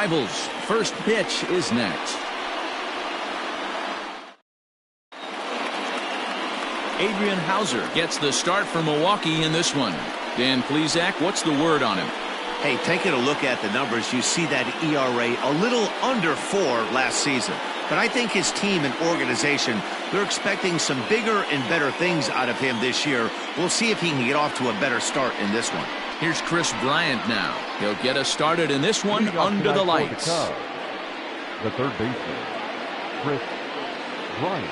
rivals. First pitch is next. Adrian Hauser gets the start for Milwaukee in this one. Dan Plesac, what's the word on him? Hey, taking a look at the numbers, you see that ERA a little under 4 last season. But I think his team and organization, they're expecting some bigger and better things out of him this year. We'll see if he can get off to a better start in this one. Here's Chris Bryant now. He'll get us started in this one under the lights. The third baseman, Chris Bryant.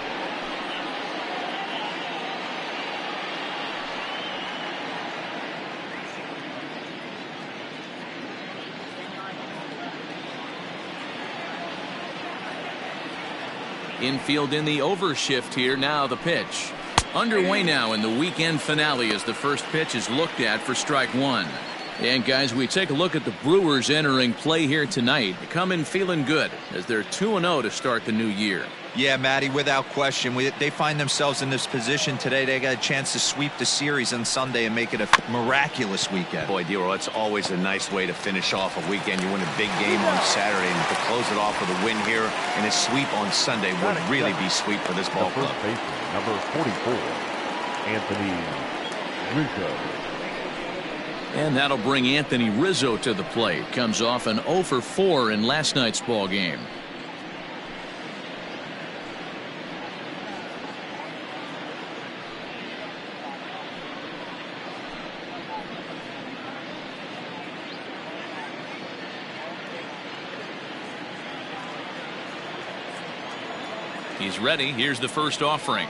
Infield in the overshift here. Now the pitch. Underway now in the weekend finale as the first pitch is looked at for strike one. And guys, we take a look at the Brewers entering play here tonight. They come in feeling good as they're 2-0 to start the new year. Yeah, Matty, without question. They find themselves in this position today. They got a chance to sweep the series on Sunday and make it a miraculous weekend. Boy, Dero, that's always a nice way to finish off a weekend. You win a big game on Saturday, and to close it off with a win here and a sweep on Sunday would really be sweet for this ball club. First baseman, number 44, Anthony Rizzo. And that'll bring Anthony Rizzo to the plate. Comes off an 0 for 4 in last night's ball game. He's ready. Here's the first offering.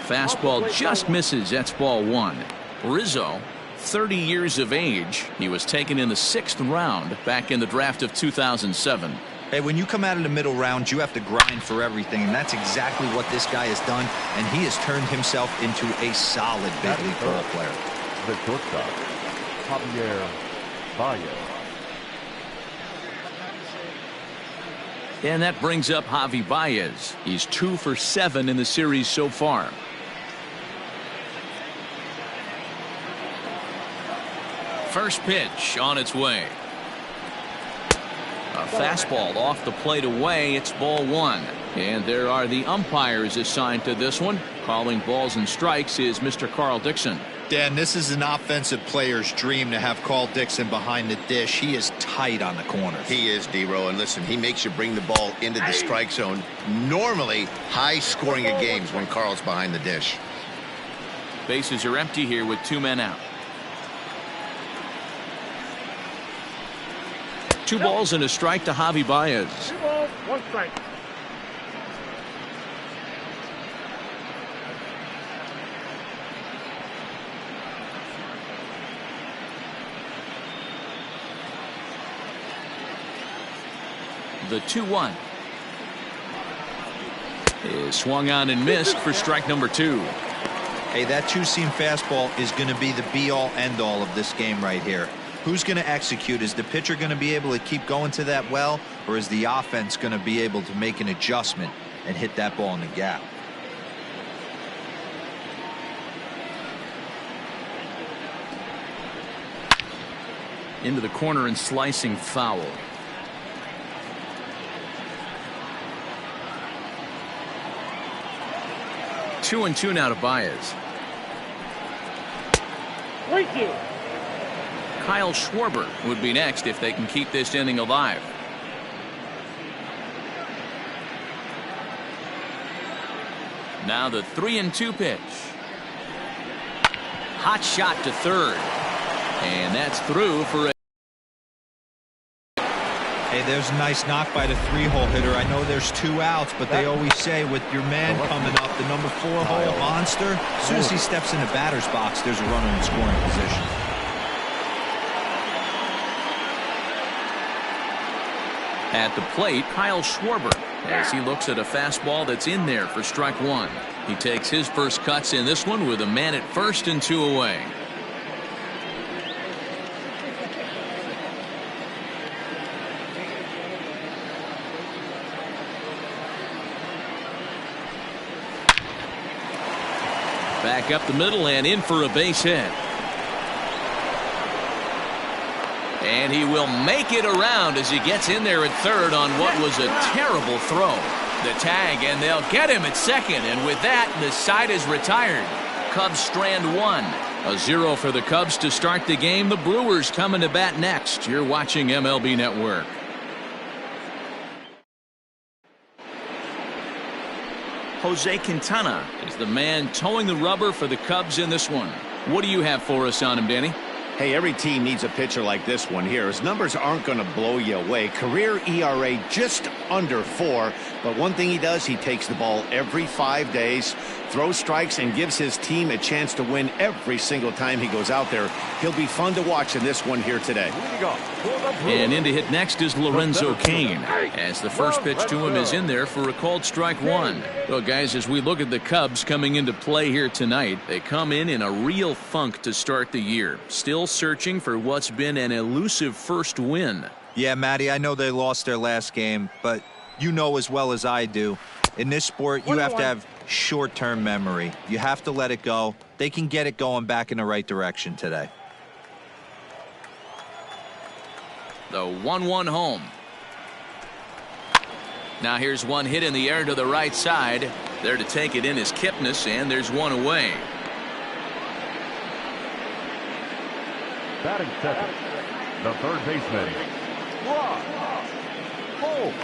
Fastball just misses. That's ball one. Rizzo, 30 years of age. He was taken in the 6th round back in the draft of 2007. Hey, when you come out of the middle round, you have to grind for everything, and that's exactly what this guy has done, and he has turned himself into a solid big league ball player. The shortstop, Javier Baez. And that brings up Javi Baez. He's 2 for 7 in the series so far. First pitch on its way. A fastball off the plate away. It's ball one. And there are the umpires assigned to this one. Calling balls and strikes is Mr. Carl Dixon. Dan, this is an offensive player's dream to have Carl Dixon behind the dish. He is tight on the corners. He is, D-Row, and listen, he makes you bring the ball into the strike zone. Normally, high scoring of games when Carl's behind the dish. Bases are empty here with 2 men out. 2 balls and a strike to Javi Baez. 2 balls, 1 strike. The 2-1 is swung on and missed for strike number 2. Hey, that two-seam fastball is going to be the be-all, end-all of this game right here. Who's going to execute? Is the pitcher going to be able to keep going to that well, or is the offense going to be able to make an adjustment and hit that ball in the gap? Into the corner and slicing foul. 2-2 now to Baez. Thank you. Kyle Schwarber would be next if they can keep this inning alive. Now the 3-2 pitch. Hot shot to third. And that's through for a. Hey, there's a nice knock by the 3-hole hitter. I know there's 2 outs, but they always say with your man coming up, the number 4-hole monster, as soon as he steps in the batter's box, there's a runner in scoring position. At the plate, Kyle Schwarber, as he looks at a fastball that's in there for strike 1. He takes his first cuts in this one with a man at first and 2 away. Back up the middle and in for a base hit. And he will make it around as he gets in there at third on what was a terrible throw. The tag, and they'll get him at second. And with that, the side is retired. Cubs strand one. A 0 for the Cubs to start the game. The Brewers coming to bat next. You're watching MLB Network. Jose Quintana is the man towing the rubber for the Cubs in this one. What do you have for us on him, Danny? Hey, every team needs a pitcher like this one here. His numbers aren't going to blow you away. Career ERA just under 4. But one thing he does, he takes the ball every 5 days, throws strikes, and gives his team a chance to win every single time he goes out there. He'll be fun to watch in this one here today. And in to hit next is Lorenzo Cain, as the first pitch to him is in there for a called strike one. Well, guys, as we look at the Cubs coming into play here tonight, they come in a real funk to start the year. Still searching for what's been an elusive first win. Yeah, Matty, I know they lost their last game, but you know as well as I do, in this sport, you have to have short-term memory. You have to let it go. They can get it going back in the right direction today. The 1-1 home. Now here's one hit in the air to the right side. There to take it in is Kipnis, and there's one away. Batting second, the third baseman, Brock Holt.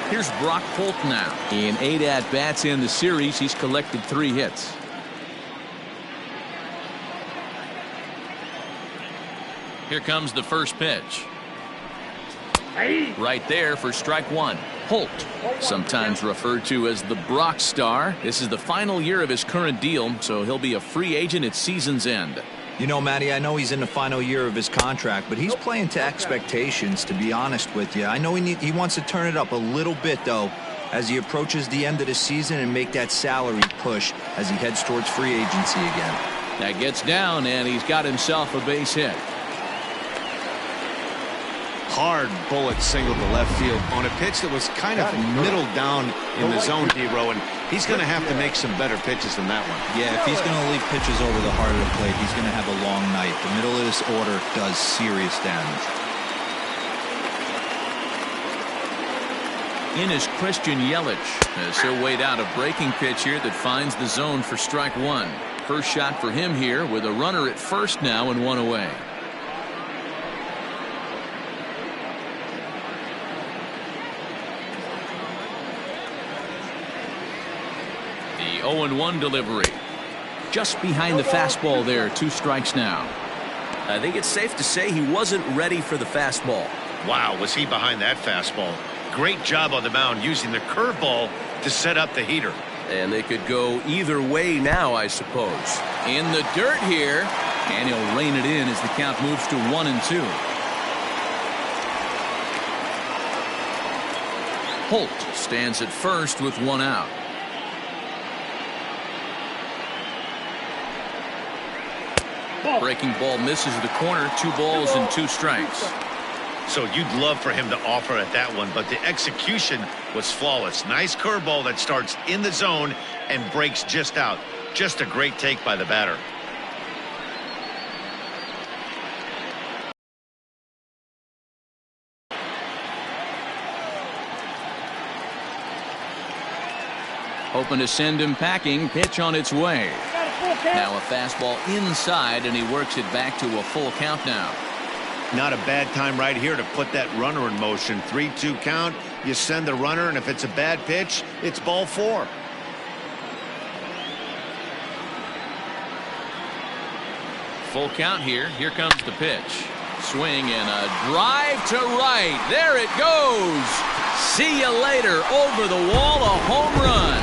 Here's Brock Holt now. In 8 at-bats in the series, he's collected 3 hits. Here comes the first pitch. Right there for strike one. Holt, sometimes referred to as the Brock Star. This is the final year of his current deal, so he'll be a free agent at season's end. You know, Matty, I know he's in the final year of his contract, but he's playing to expectations, to be honest with you. I know he wants to turn it up a little bit, though, as he approaches the end of the season and make that salary push as he heads towards free agency again. That gets down, and he's got himself a base hit. Hard bullet single to left field on a pitch that was kind of middle down in the zone, D-Row, and he's going to have to make some better pitches than that one. Yeah, if he's going to leave pitches over the heart of the plate, he's going to have a long night. The middle of this order does serious damage. In is Christian Yelich, as he'll wait out a breaking pitch here that finds the zone for strike one. First shot for him here with a runner at first now and one away. The 0-1 delivery. Just behind the fastball there. 2 strikes now. I think it's safe to say he wasn't ready for the fastball. Wow, was he behind that fastball. Great job on the mound using the curveball to set up the heater. And they could go either way now, I suppose. In the dirt here, and he'll rein it in as the count moves to 1-2. Holt stands at first with 1 out. Breaking ball misses the corner. 2 balls and 2 strikes. So you'd love for him to offer at that one, but the execution was flawless. Nice curveball that starts in the zone and breaks just out. Just a great take by the batter. Hoping to send him packing. Pitch on its way. Now a fastball inside, and he works it back to a full count now. Not a bad time right here to put that runner in motion. 3-2 count. You send the runner, and if it's a bad pitch, it's ball 4. Full count here. Here comes the pitch. Swing and a drive to right. There it goes. See you later. Over the wall, a home run.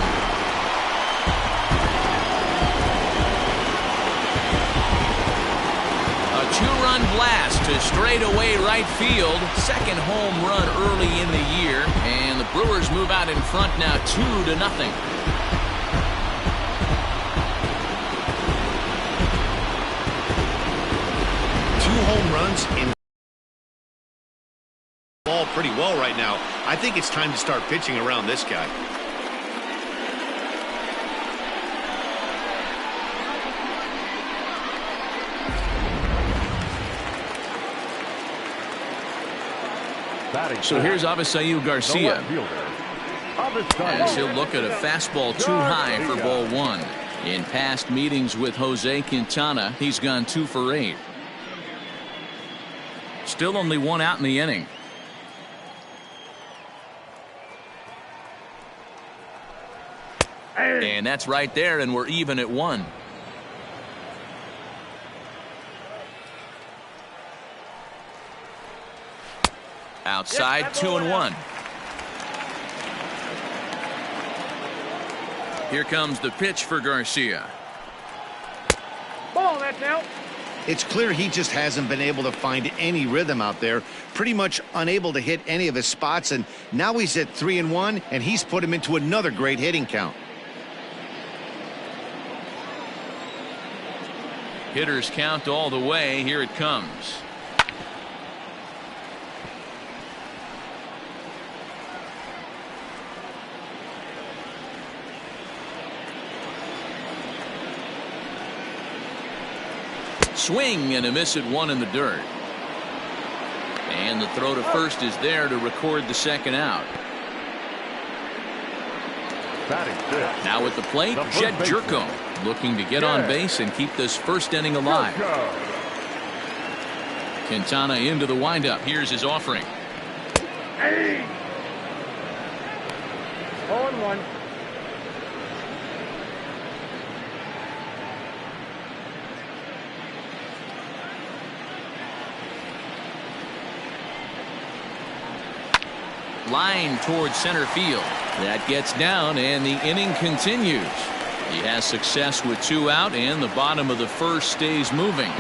A 2-run blast to straightaway right field. Second home run early in the year. And the Brewers move out in front now 2-0. Home runs in ball pretty well right now. I think it's time to start pitching around this guy. So here's Avisail Garcia. As he'll look at a fastball too high for ball one. In past meetings with Jose Quintana, he's gone 2 for 8. Still only 1 out in the inning. And that's right there, and we're even at 1. Outside, 2-1. Here comes the pitch for Garcia. Ball, that's out. It's clear he just hasn't been able to find any rhythm out there. Pretty much unable to hit any of his spots, and now he's at 3-1, and he's put him into another great hitting count. Hitters count all the way. Here it comes. Swing and a miss at 1 in the dirt. And the throw to first is there to record the second out. Now at the plate, Jed Jerko looking to get on base and keep this first inning alive. Quintana into the windup. Here's his offering. 0-1. Line towards center field. That gets down, and the inning continues. He has success with 2 out, and the bottom of the first stays moving.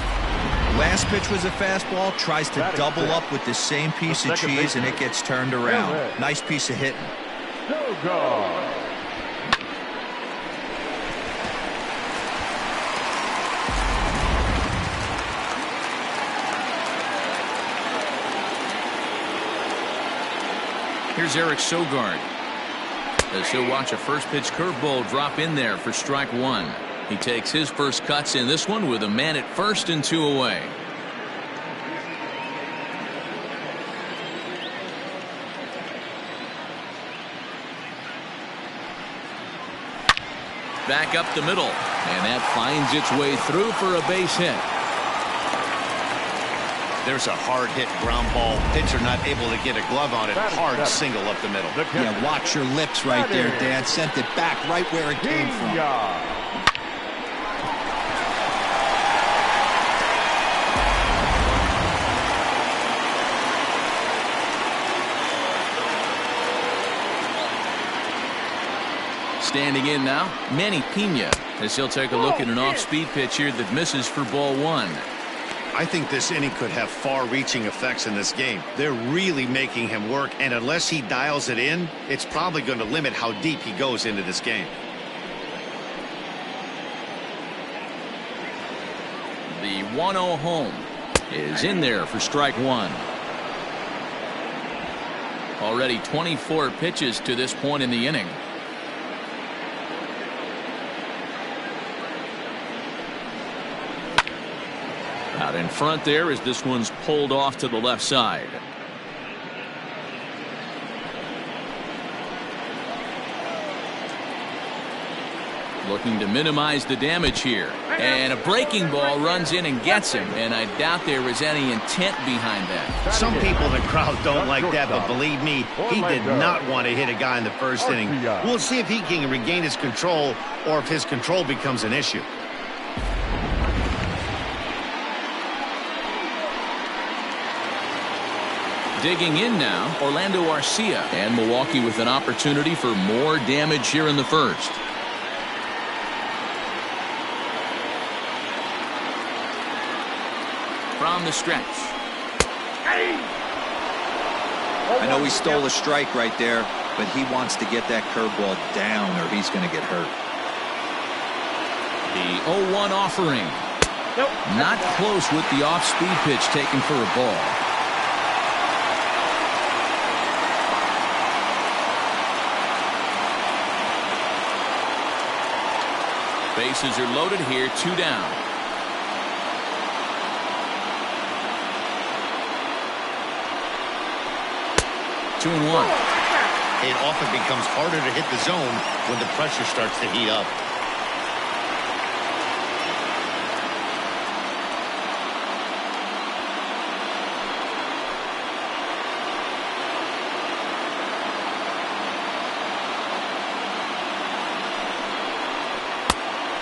Last pitch was a fastball. Tries to double up with the same piece of cheese, and it gets turned around. Nice piece of hitting. Here's Eric Sogard, as he'll watch a first pitch curveball drop in there for strike 1. He takes his first cuts in this one with a man at first and 2 away. Back up the middle, and that finds its way through for a base hit. There's a hard hit ground ball. Pitcher not able to get a glove on it. Hard single up the middle. Yeah, watch your lips right there, Dan. Sent it back right where it came from. Standing in now, Manny Pena, as he'll take a look at an off-speed pitch here that misses for ball 1. I think this inning could have far-reaching effects in this game. They're really making him work, and unless he dials it in, it's probably going to limit how deep he goes into this game. The 1-0 home is in there for strike 1. Already 24 pitches to this point in the inning. Out in front there as this one's pulled off to the left side. Looking to minimize the damage here. And a breaking ball runs in and gets him. And I doubt there was any intent behind that. Some people in the crowd don't like that, but believe me, he did not want to hit a guy in the first inning. We'll see if he can regain his control or if his control becomes an issue. Digging in now, Orlando Arcia, and Milwaukee with an opportunity for more damage here in the first. From the stretch. I know he stole a strike right there, but he wants to get that curveball down or he's going to get hurt. The 0-1 offering. Not close with the off-speed pitch taken for a ball. Bases are loaded here, 2 down. 2-1. It often becomes harder to hit the zone when the pressure starts to heat up.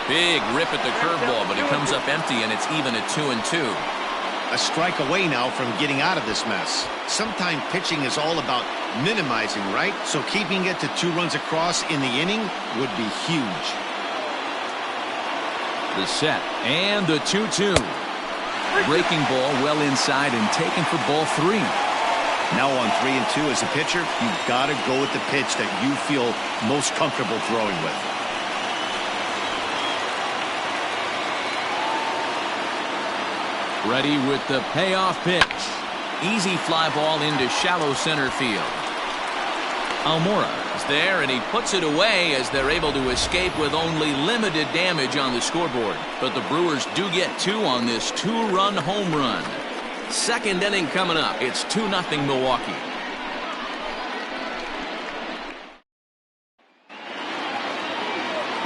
Big rip at the curveball, but it comes up empty, and it's even at 2-2. A strike away now from getting out of this mess. Sometimes pitching is all about minimizing, right? So keeping it to 2 runs across in the inning would be huge. The set and the 2-2. Breaking ball well inside and taken for ball 3. Now on 3 and 2 as a pitcher, you've got to go with the pitch that you feel most comfortable throwing with. Ready with the payoff pitch. Easy fly ball into shallow center field. Almora is there, and he puts it away as they're able to escape with only limited damage on the scoreboard. But the Brewers do get 2 on this 2-run home run. Second inning coming up. It's 2-0 Milwaukee.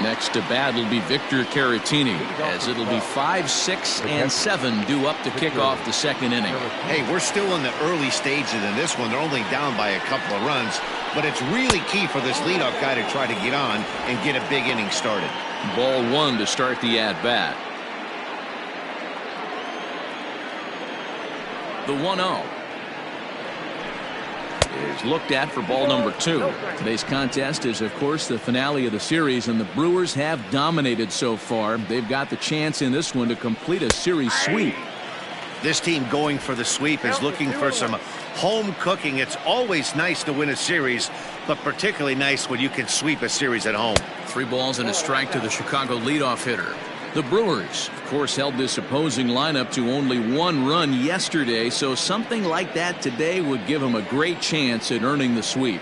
Next to bat will be Victor Caratini, as it'll be 5, 6, and 7 due up to kick off the second inning. Hey, we're still in the early stages in this one. They're only down by a couple of runs, but it's really key for this leadoff guy to try to get on and get a big inning started. Ball 1 to start the at-bat. The 1-0 is looked at for ball number 2. Today's contest is, of course, the finale of the series, and the Brewers have dominated so far. They've got the chance in this one to complete a series sweep. This team going for the sweep is looking for some home cooking. It's always nice to win a series, but particularly nice when you can sweep a series at home. 3 balls and a strike to the Chicago leadoff hitter. The Brewers, of course, held this opposing lineup to only 1 run yesterday, so something like that today would give them a great chance at earning the sweep.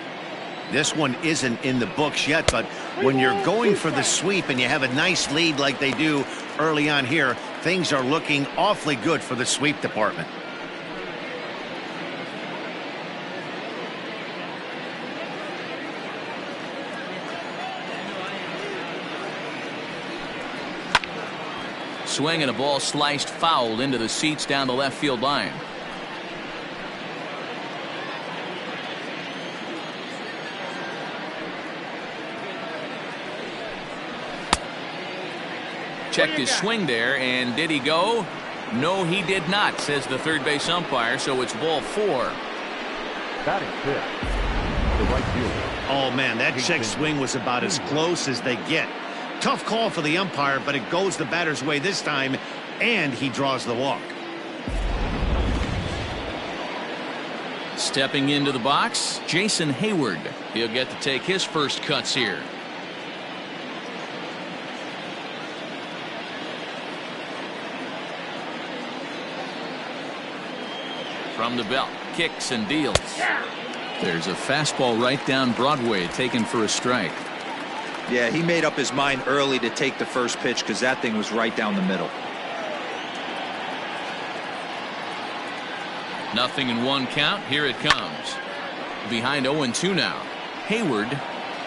This one isn't in the books yet, but when you're going for the sweep and you have a nice lead like they do early on here, things are looking awfully good for the sweep department. Swing and a ball sliced foul into the seats down the left field line. Checked his swing there, and did he go? No, he did not, says the third base umpire, so it's ball 4. Batting fifth, the right fielder. Oh, man, that check swing was about as close as they get. Tough call for the umpire, but it goes the batter's way this time, and he draws the walk. Stepping into the box, Jason Hayward. He'll get to take his first cuts here. From the belt, kicks and deals. There's a fastball right down Broadway, taken for a strike. Yeah, he made up his mind early to take the first pitch because that thing was right down the middle. 0-1 count. Here it comes. Behind 0-2 now. Hayward,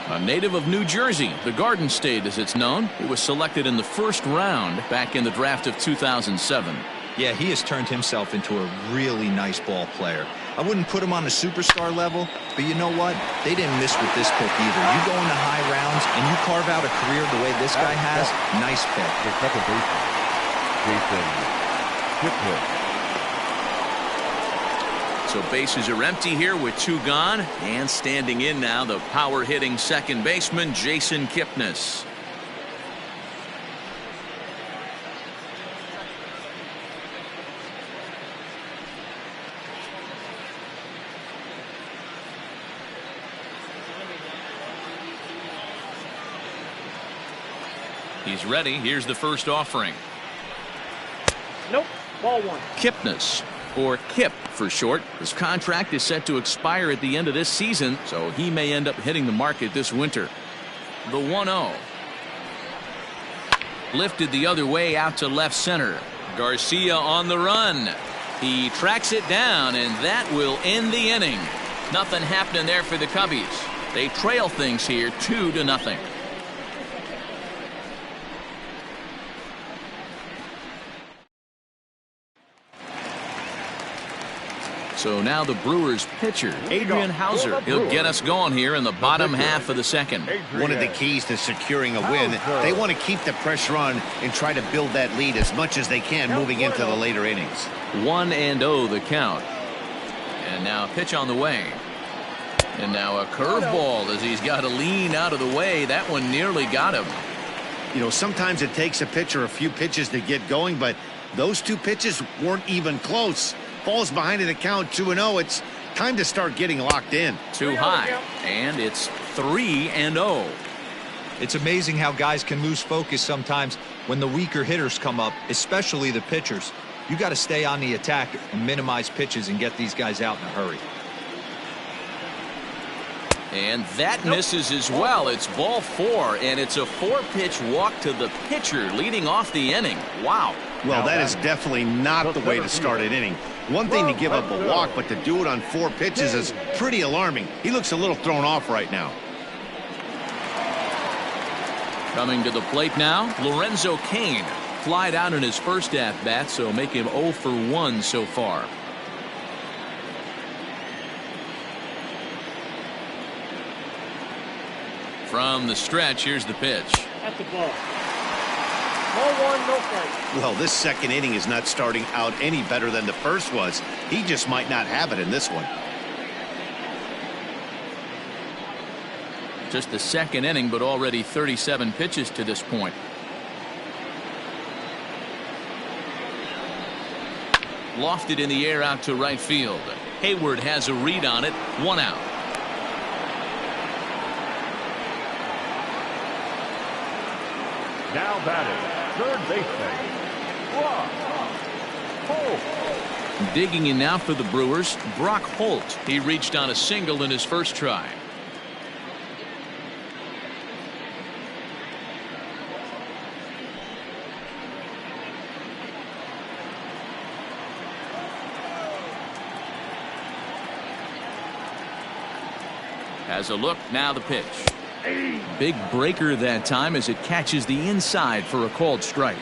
a native of New Jersey, the Garden State as it's known. He was selected in the first round back in the draft of 2007. Yeah, he has turned himself into a really nice ball player. I wouldn't put him on a superstar level, but you know what? They didn't miss with this pick either. You go into high rounds and you carve out a career the way this guy has, nice pick. The second baseman, Jason Kipnis. So bases are empty here with 2 gone, and standing in now the power-hitting second baseman, Jason Kipnis. He's ready. Here's the first offering. Nope. Ball 1. Kipnis, or Kip for short. His contract is set to expire at the end of this season, so he may end up hitting the market this winter. The 1-0. Lifted the other way out to left center. Garcia on the run. He tracks it down, and that will end the inning. Nothing happening there for the Cubbies. They trail things here 2-0. So now the Brewers pitcher, Adrian Hauser. He'll get us going here in the bottom half of the second. One of the keys to securing a win, they want to keep the pressure on and try to build that lead as much as they can moving into the later innings. 1-0 the count. And now a pitch on the way. And now a curveball as he's got to lean out of the way. That one nearly got him. You know, sometimes it takes a pitcher a few pitches to get going, but those two pitches weren't even close. Falls behind in the count 2-0. It's time to start getting locked in. Too high. And it's 3-0. It's amazing how guys can lose focus sometimes when the weaker hitters come up, especially the pitchers. You got to stay on the attack and minimize pitches and get these guys out in a hurry. And that misses as well. It's ball 4, and it's a 4-pitch walk to the pitcher leading off the inning. Wow. Well, that is definitely not the way to start an inning. One thing to give up a walk, but to do it on 4 pitches is pretty alarming. He looks a little thrown off right now. Coming to the plate now, Lorenzo Cain. Flied out in his first at-bat, so make him 0 for 1 so far. From the stretch, here's the pitch. That's the ball. Ball 1, no strike. Well, this second inning is not starting out any better than the first was. He just might not have it in this one. Just the second inning, but already 37 pitches to this point. Lofted in the air out to right field. Hayward has a read on it. 1 out. Now batting, third baseman, Holt. Digging in now for the Brewers, Brock Holt. He reached on a single in his first try. Has a look, now the pitch. Big breaker that time as it catches the inside for a called strike.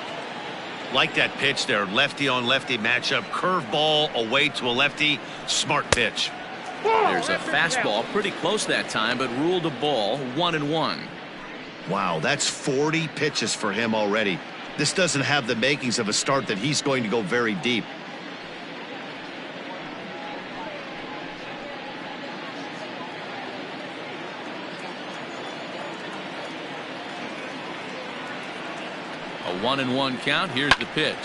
Like that pitch there, lefty on lefty matchup, curveball away to a lefty, smart pitch. There's a fastball pretty close that time, but ruled a ball. 1-1. Wow, that's 40 pitches for him already. This doesn't have the makings of a start that he's going to go very deep. A 1-1 count. Here's the pitch.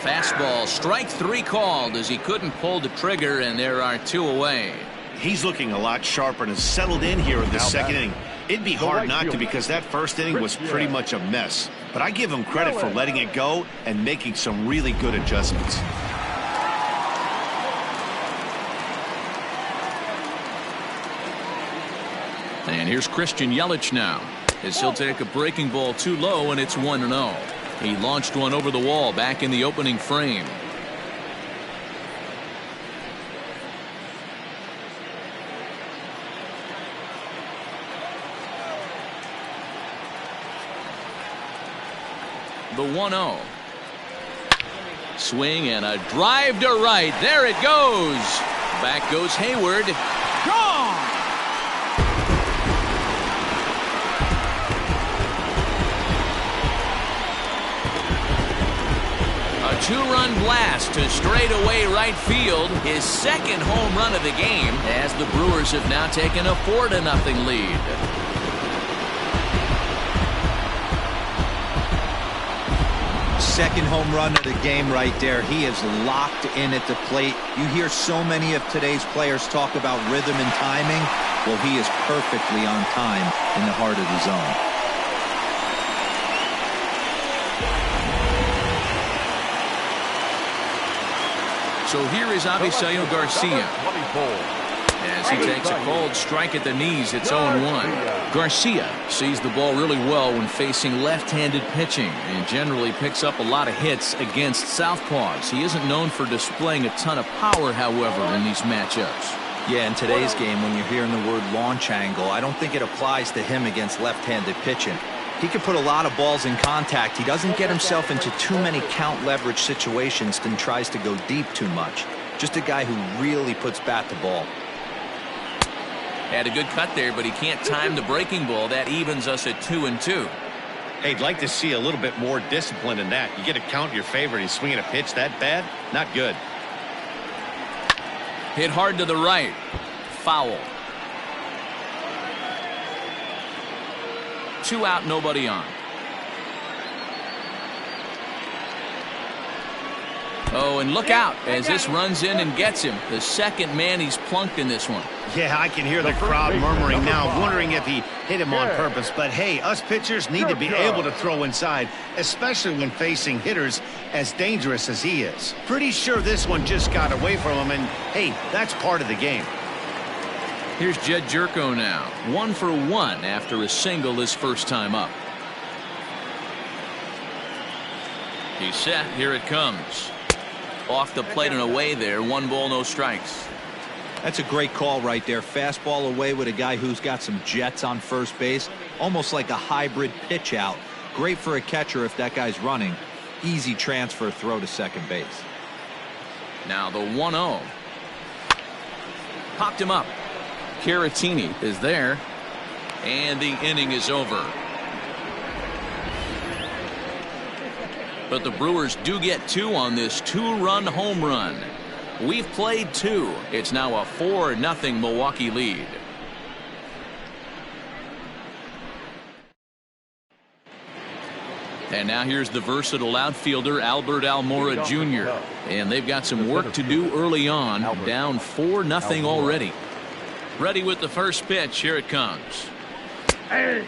Fastball, strike 3 called as he couldn't pull the trigger, and there are 2 away. He's looking a lot sharper and has settled in here in the second inning. It'd be hard not to because that first inning was pretty much a mess. But I give him credit for letting it go and making some really good adjustments. And here's Christian Yelich now, as he'll take a breaking ball too low, and it's 1-0. He launched one over the wall back in the opening frame. The 1-0. Swing and a drive to right. There it goes. Back goes Hayward. Gone. A 2-run blast to straightaway right field. His second home run of the game, as the Brewers have now taken a 4-0 lead. Second home run of the game right there. He is locked in at the plate. You hear so many of today's players talk about rhythm and timing. Well, he is perfectly on time in the heart of the zone. So here is Avisail Garcia. As As he takes a cold strike at the knees, it's 0-1. Garcia sees the ball really well when facing left-handed pitching and generally picks up a lot of hits against southpaws. He isn't known for displaying a ton of power, however, in these matchups. Yeah, in today's game, when you're hearing the word launch angle, I don't think it applies to him against left-handed pitching. He can put a lot of balls in contact. He doesn't get himself into too many count leverage situations and tries to go deep too much. Just a guy who really puts bat to ball. Had a good cut there, but he can't time the breaking ball. That evens us at 2-2. Hey, I'd like to see a little bit more discipline in that. You get a count in your favor and he's swinging a pitch that bad? Not good. Hit hard to the right. Foul. 2 out, nobody on. Oh, and look out as this runs in and gets him. The second man he's plunked in this one. Yeah, I can hear the crowd murmuring now, wondering if he hit him on purpose. But hey, us pitchers need to be able to throw inside, especially when facing hitters as dangerous as he is. Pretty sure this one just got away from him, and hey, that's part of the game. Here's Jed Jerko now. 1 for 1 after a single his first time up. He's set. Here it comes. Off the plate and away there. 1 ball, no strikes. That's a great call right there. Fastball away with a guy who's got some jets on first base. Almost like a hybrid pitch out. Great for a catcher if that guy's running. Easy transfer throw to second base. Now the 1-0. Popped him up. Caratini is there. And the inning is over. But the Brewers do get 2 on this 2-run home run. We've played 2. It's now a 4-0 Milwaukee lead. And now here's the versatile outfielder Albert Almora Jr. And they've got some work to do early on. Down 4-0 already. Ready with the first pitch. Here it comes. Hey,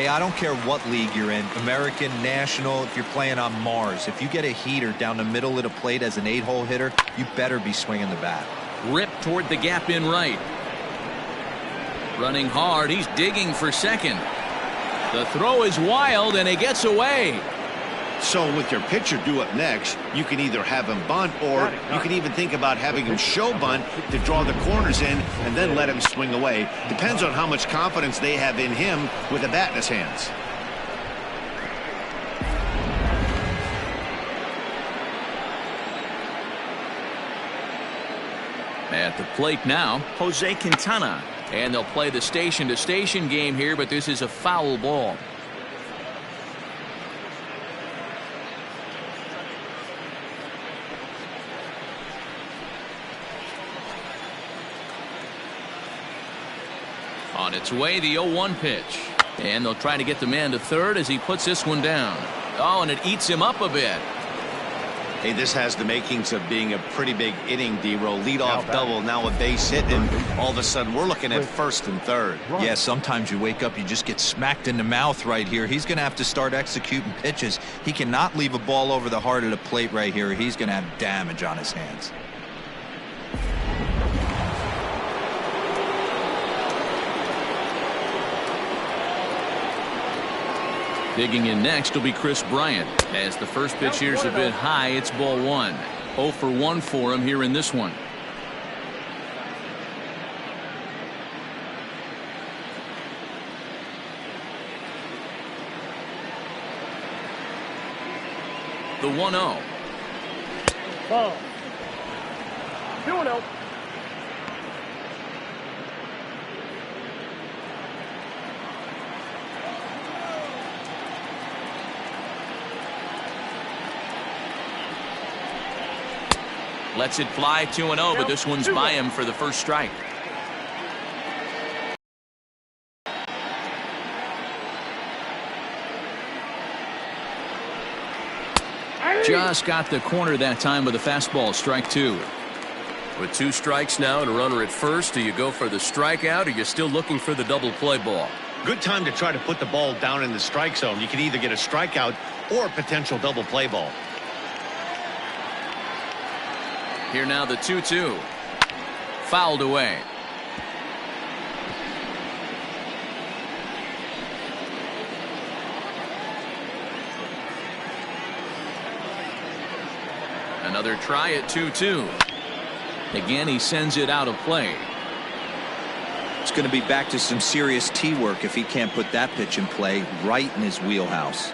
I don't care what league you're in, American, National, if you're playing on Mars. If you get a heater down the middle of the plate as an 8-hole hitter, you better be swinging the bat. Ripped toward the gap in right. Running hard. He's digging for second. The throw is wild, and he gets away. So with your pitcher due up next, you can either have him bunt, or you can even think about having him show bunt to draw the corners in and then let him swing away. Depends on how much confidence they have in him with a bat in his hands. At the plate now, Jose Quintana. And they'll play the station-to-station game here, but this is a foul ball. On its way, the 0-1 pitch. And they'll try to get the man to third as he puts this one down. Oh, and it eats him up a bit. Hey, this has the makings of being a pretty big inning, D-roll. Leadoff double, now a base hit, and all of a sudden we're looking at first and third. Yeah, sometimes you wake up, you just get smacked in the mouth right here. He's going to have to start executing pitches. He cannot leave a ball over the heart of the plate right here. He's going to have damage on his hands. Digging in next will be Chris Bryant. As the first pitch here's a bit high, it's ball 1. 0 for 1 for him here in this one. The 1-0. Ball. 2-0. Lets it fly 2-0, but this one's by him for the first strike. Just got the corner that time with a fastball. Strike 2. With 2 strikes now and a runner at first, do you go for the strikeout or you're still looking for the double play ball? Good time to try to put the ball down in the strike zone. You can either get a strikeout or a potential double play ball. Here now the 2-2. Fouled away. Another try at 2-2. Again, he sends it out of play. It's going to be back to some serious tee work if he can't put that pitch in play right in his wheelhouse.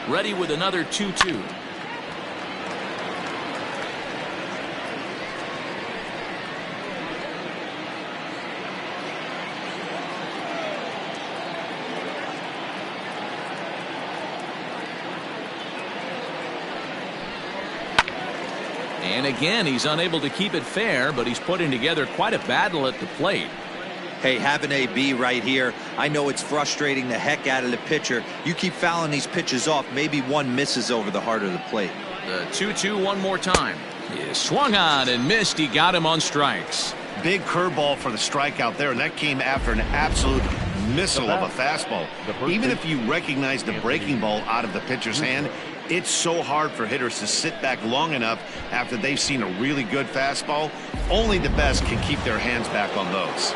Ready with another 2-2. And again, he's unable to keep it fair, but he's putting together quite a battle at the plate. Hey, have an AB right here. I know it's frustrating the heck out of the pitcher. You keep fouling these pitches off, maybe one misses over the heart of the plate. The 2-2 one more time. He swung on and missed. He got him on strikes. Big curveball for the strikeout there, and that came after an absolute missile of a fastball. Even if you recognize the breaking ball out of the pitcher's hand, it's so hard for hitters to sit back long enough after they've seen a really good fastball. Only the best can keep their hands back on those.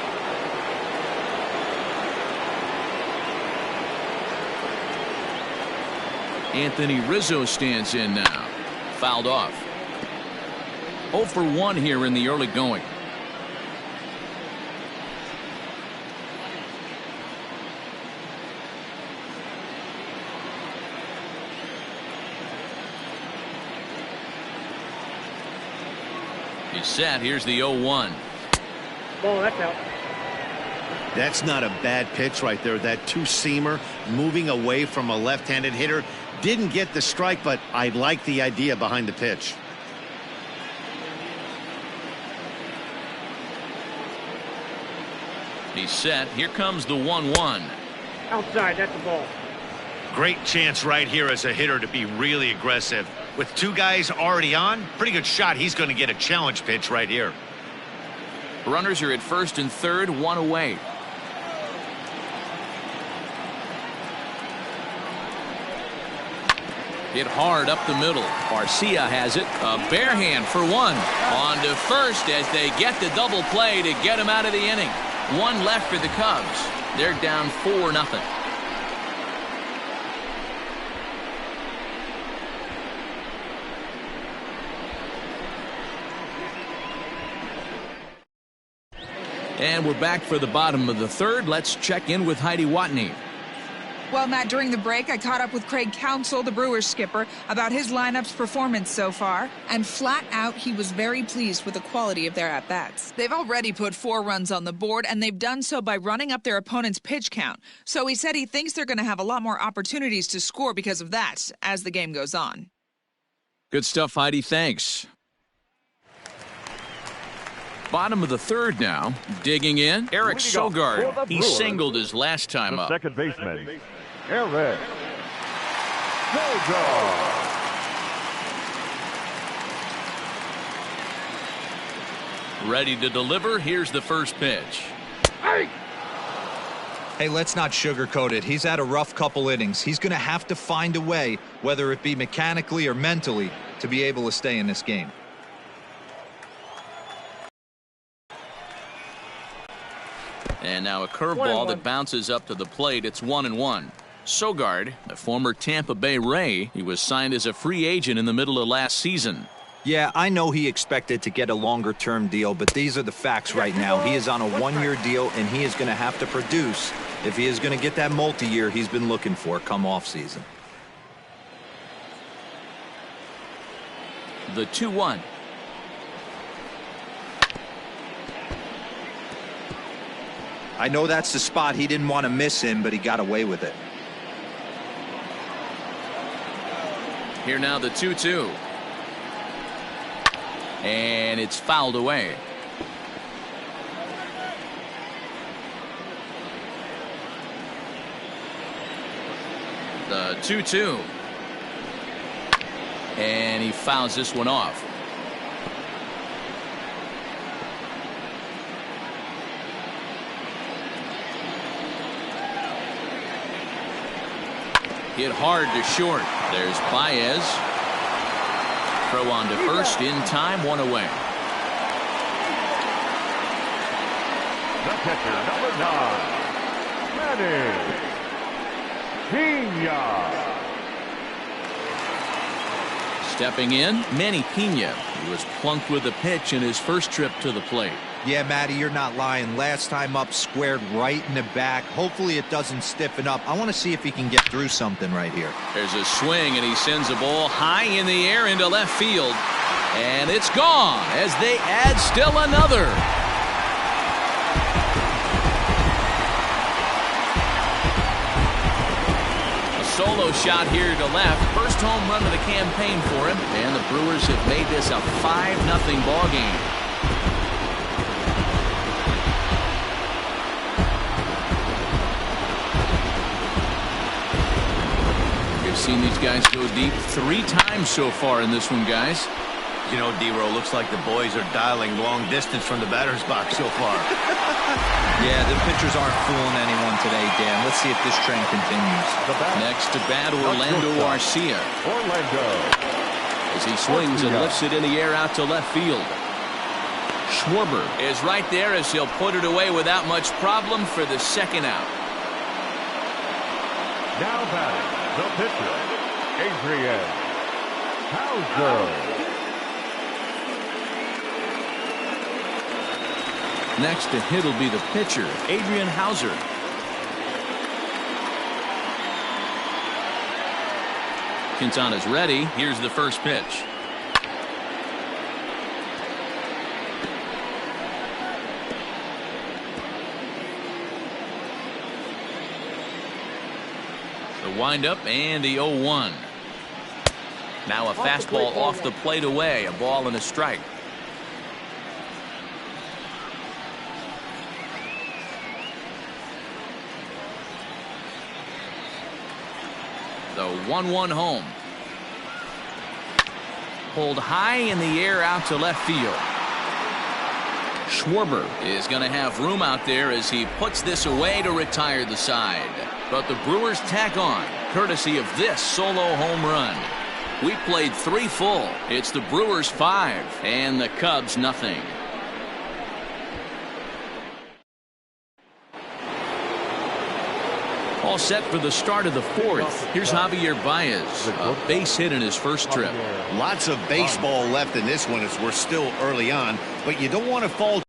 Anthony Rizzo stands in now. Fouled off. 0 for 1 here in the early going. He's set. Here's the 0-1. Ball, that's out. That's not a bad pitch right there. That two-seamer moving away from a left-handed hitter. Didn't get the strike, but I like the idea behind the pitch. He's set. Here comes the 1-1. Outside, that's the ball. Great chance right here as a hitter to be really aggressive. With two guys already on, pretty good shot. He's going to get a challenge pitch right here. Runners are at first and third, 1 away. Hit hard up the middle. Garcia has it. A bare hand for 1. On to first as they get the double play to get him out of the inning. 1 left for the Cubs. They're down 4-0. And we're back for the bottom of the third. Let's check in with Heidi Watney. Well, Matt, during the break, I caught up with Craig Counsell, the Brewers skipper, about his lineup's performance so far. And flat out, he was very pleased with the quality of their at-bats. They've already put 4 runs on the board, and they've done so by running up their opponent's pitch count. So he said he thinks they're going to have a lot more opportunities to score because of that as the game goes on. Good stuff, Heidi. Thanks. Bottom of the third now. Digging in, Eric Sogard. He singled his last time The up. second baseman, Eric Sogard. Ready to deliver. Here's the first pitch. Hey, let's not sugarcoat it. He's had a rough couple innings. He's going to have to find a way, whether it be mechanically or mentally, to be able to stay in this game. And now a curveball that bounces up to the plate. It's 1-1. Sogard, a former Tampa Bay Ray, he was signed as a free agent in the middle of last season. Yeah, I know he expected to get a longer-term deal, but these are the facts right now. He is on a 1-year deal, and he is going to have to produce if he is going to get that multi-year he's been looking for come off-season. The 2-1. I know that's the spot he didn't want to miss in, but he got away with it. Here now the 2-2. And it's fouled away. The 2-2. And he fouls this one off. Hit hard to short. There's Baez. Throw on to first in time, one away. The pitcher, number 9, Manny Pena. Stepping in, Manny Pena. He was plunked with a pitch in his first trip to the plate. Yeah, Matty, you're not lying. Last time up, squared right in the back. Hopefully it doesn't stiffen up. I want to see if he can get through something right here. There's a swing, and he sends the ball high in the air into left field. And it's gone as they add still another. A solo shot here to left. First home run of the campaign for him. And the Brewers have made this a 5-0 ball game. We've seen these guys go deep 3 times so far in this one, guys. You know, D-Row, looks like the boys are dialing long distance from the batter's box so far. Yeah, the pitchers aren't fooling anyone today, Dan. Let's see if this trend continues. Next to bat, Orlando Arcia. As he swings and lifts it in the air out to left field. Schwarber is right there as he'll put it away without much problem for the second out. Now batting, the pitcher, Adrian Hauser. Next to hit will be the pitcher, Adrian Hauser. Quintana's ready. Here's the first pitch. The windup and the 0-1. Now a fastball off the plate away. A ball and a strike. The 1-1 home. Pulled high in the air out to left field. Schwarber is going to have room out there as he puts this away to retire the side. But the Brewers tack on, courtesy of this solo home run. We played 3 full. It's the Brewers 5 and the Cubs nothing. All set for the start of the 4th. Here's Javier Baez, a base hit in his first trip. Lots of baseball left in this one as we're still early on, but you don't want to fall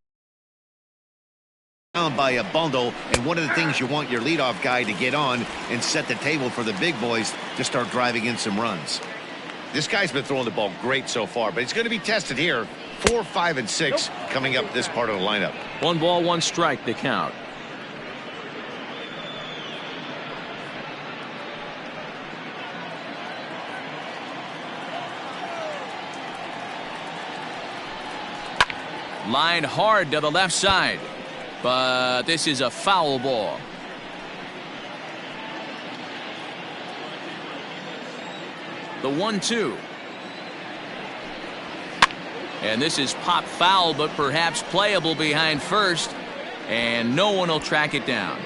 down by a bundle, and one of the things you want your leadoff guy to get on and set the table for the big boys to start driving in some runs. This guy's been throwing the ball great so far, but he's going to be tested here. 4, 5, and 6 coming up this part of the lineup. 1 ball, 1 strike to count. Lined hard to the left side, but this is a foul ball. The 1-2. And this is pop foul, but perhaps playable behind first, and no one will track it down.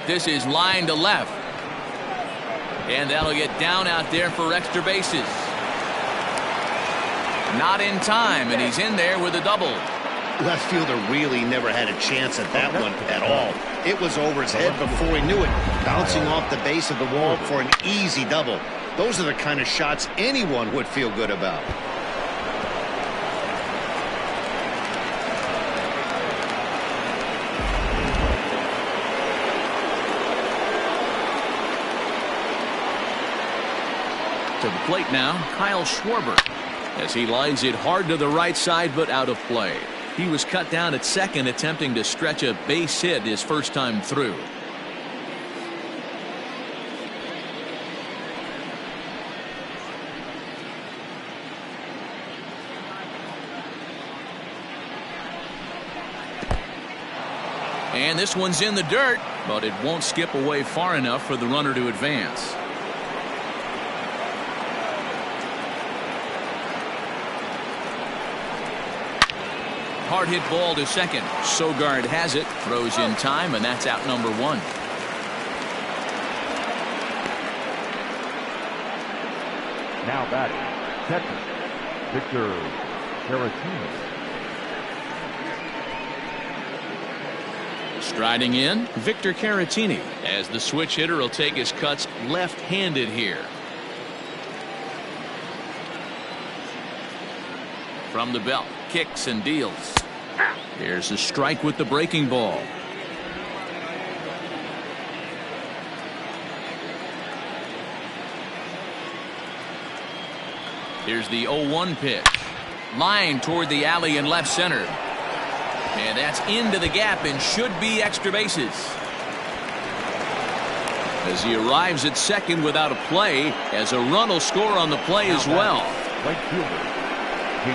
This is line to left. And that'll get down out there for extra bases. Not in time, and he's in there with a double. Left fielder really never had a chance at that one at all. It was over his head before he knew it, bouncing off the base of the wall for an easy double. Those are the kind of shots anyone would feel good about. To the plate now, Kyle Schwarber, as he lines it hard to the right side but out of play. He was cut down at second, attempting to stretch a base hit his first time through. And this one's in the dirt, but it won't skip away far enough for the runner to advance. Hard hit ball to second. Sogard has it, throws in time, and that's out number 1. Now batting, catcher, Victor Caratini. Striding in, Victor Caratini, as the switch hitter will take his cuts left-handed here. From the belt, kicks and deals. Here's a strike with the breaking ball. Here's the 0-1 pitch. Line toward the alley in left center. And that's into the gap and should be extra bases. As he arrives at second without a play, as a run will score on the play as well. Right fielder.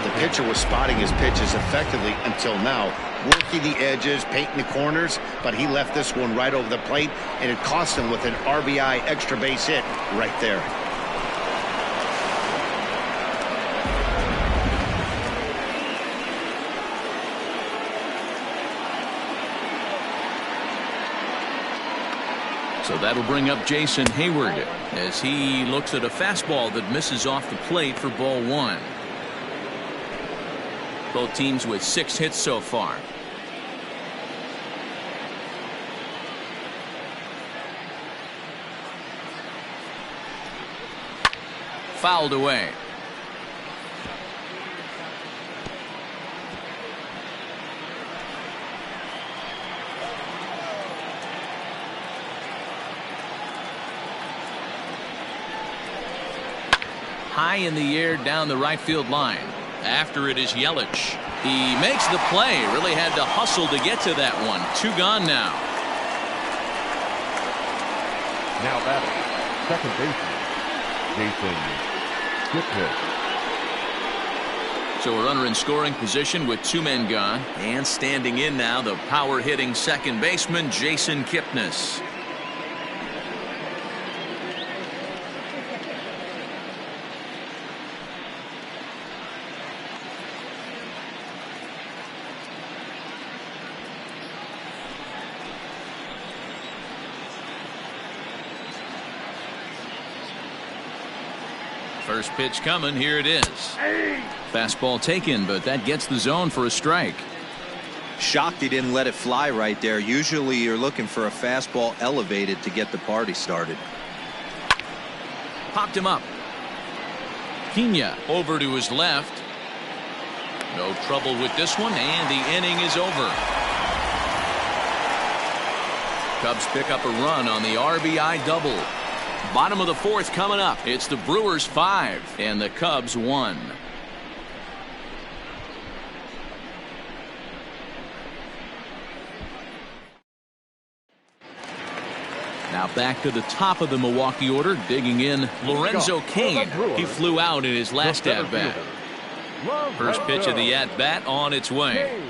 The pitcher was spotting his pitches effectively until now, working the edges, painting the corners, but he left this one right over the plate, and it cost him with an RBI extra base hit right there. So that'll bring up Jason Hayward as he looks at a fastball that misses off the plate for ball one. Both teams with 6 hits so far. Fouled away. High in the air down the right field line. After it is Yelich. He makes the play. Really had to hustle to get to that one. 2 gone now. Now batting, second baseman, Jason Skipper. So a runner in scoring position with 2 men gone. And standing in now, the power hitting second baseman, Jason Kipnis. First pitch coming. Here it is. Fastball taken, but that gets the zone for a strike. Shocked he didn't let it fly right there. Usually you're looking for a fastball elevated to get the party started. Popped him up. Pena over to his left. No trouble with this one, and the inning is over. Cubs pick up a run on the RBI double. Bottom of the 4th coming up. It's the Brewers 5 and the Cubs 1. Now back to the top of the Milwaukee order, digging in Lorenzo Cain. He flew out in his last at-bat. First pitch of the at-bat on its way.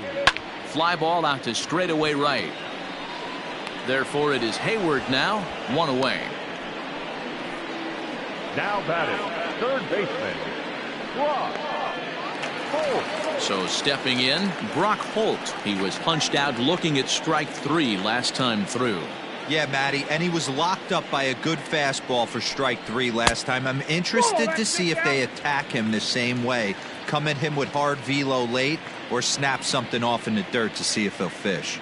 Fly ball out to straightaway right. Therefore it is Hayward now, 1 away. Now batting, third baseman, Brock Holt. So stepping in, Brock Holt. He was punched out looking at strike 3 last time through. Yeah, Matty, and he was locked up by a good fastball for strike 3 last time. I'm interested to see if they attack him the same way. Come at him with hard velo late or snap something off in the dirt to see if he'll fish.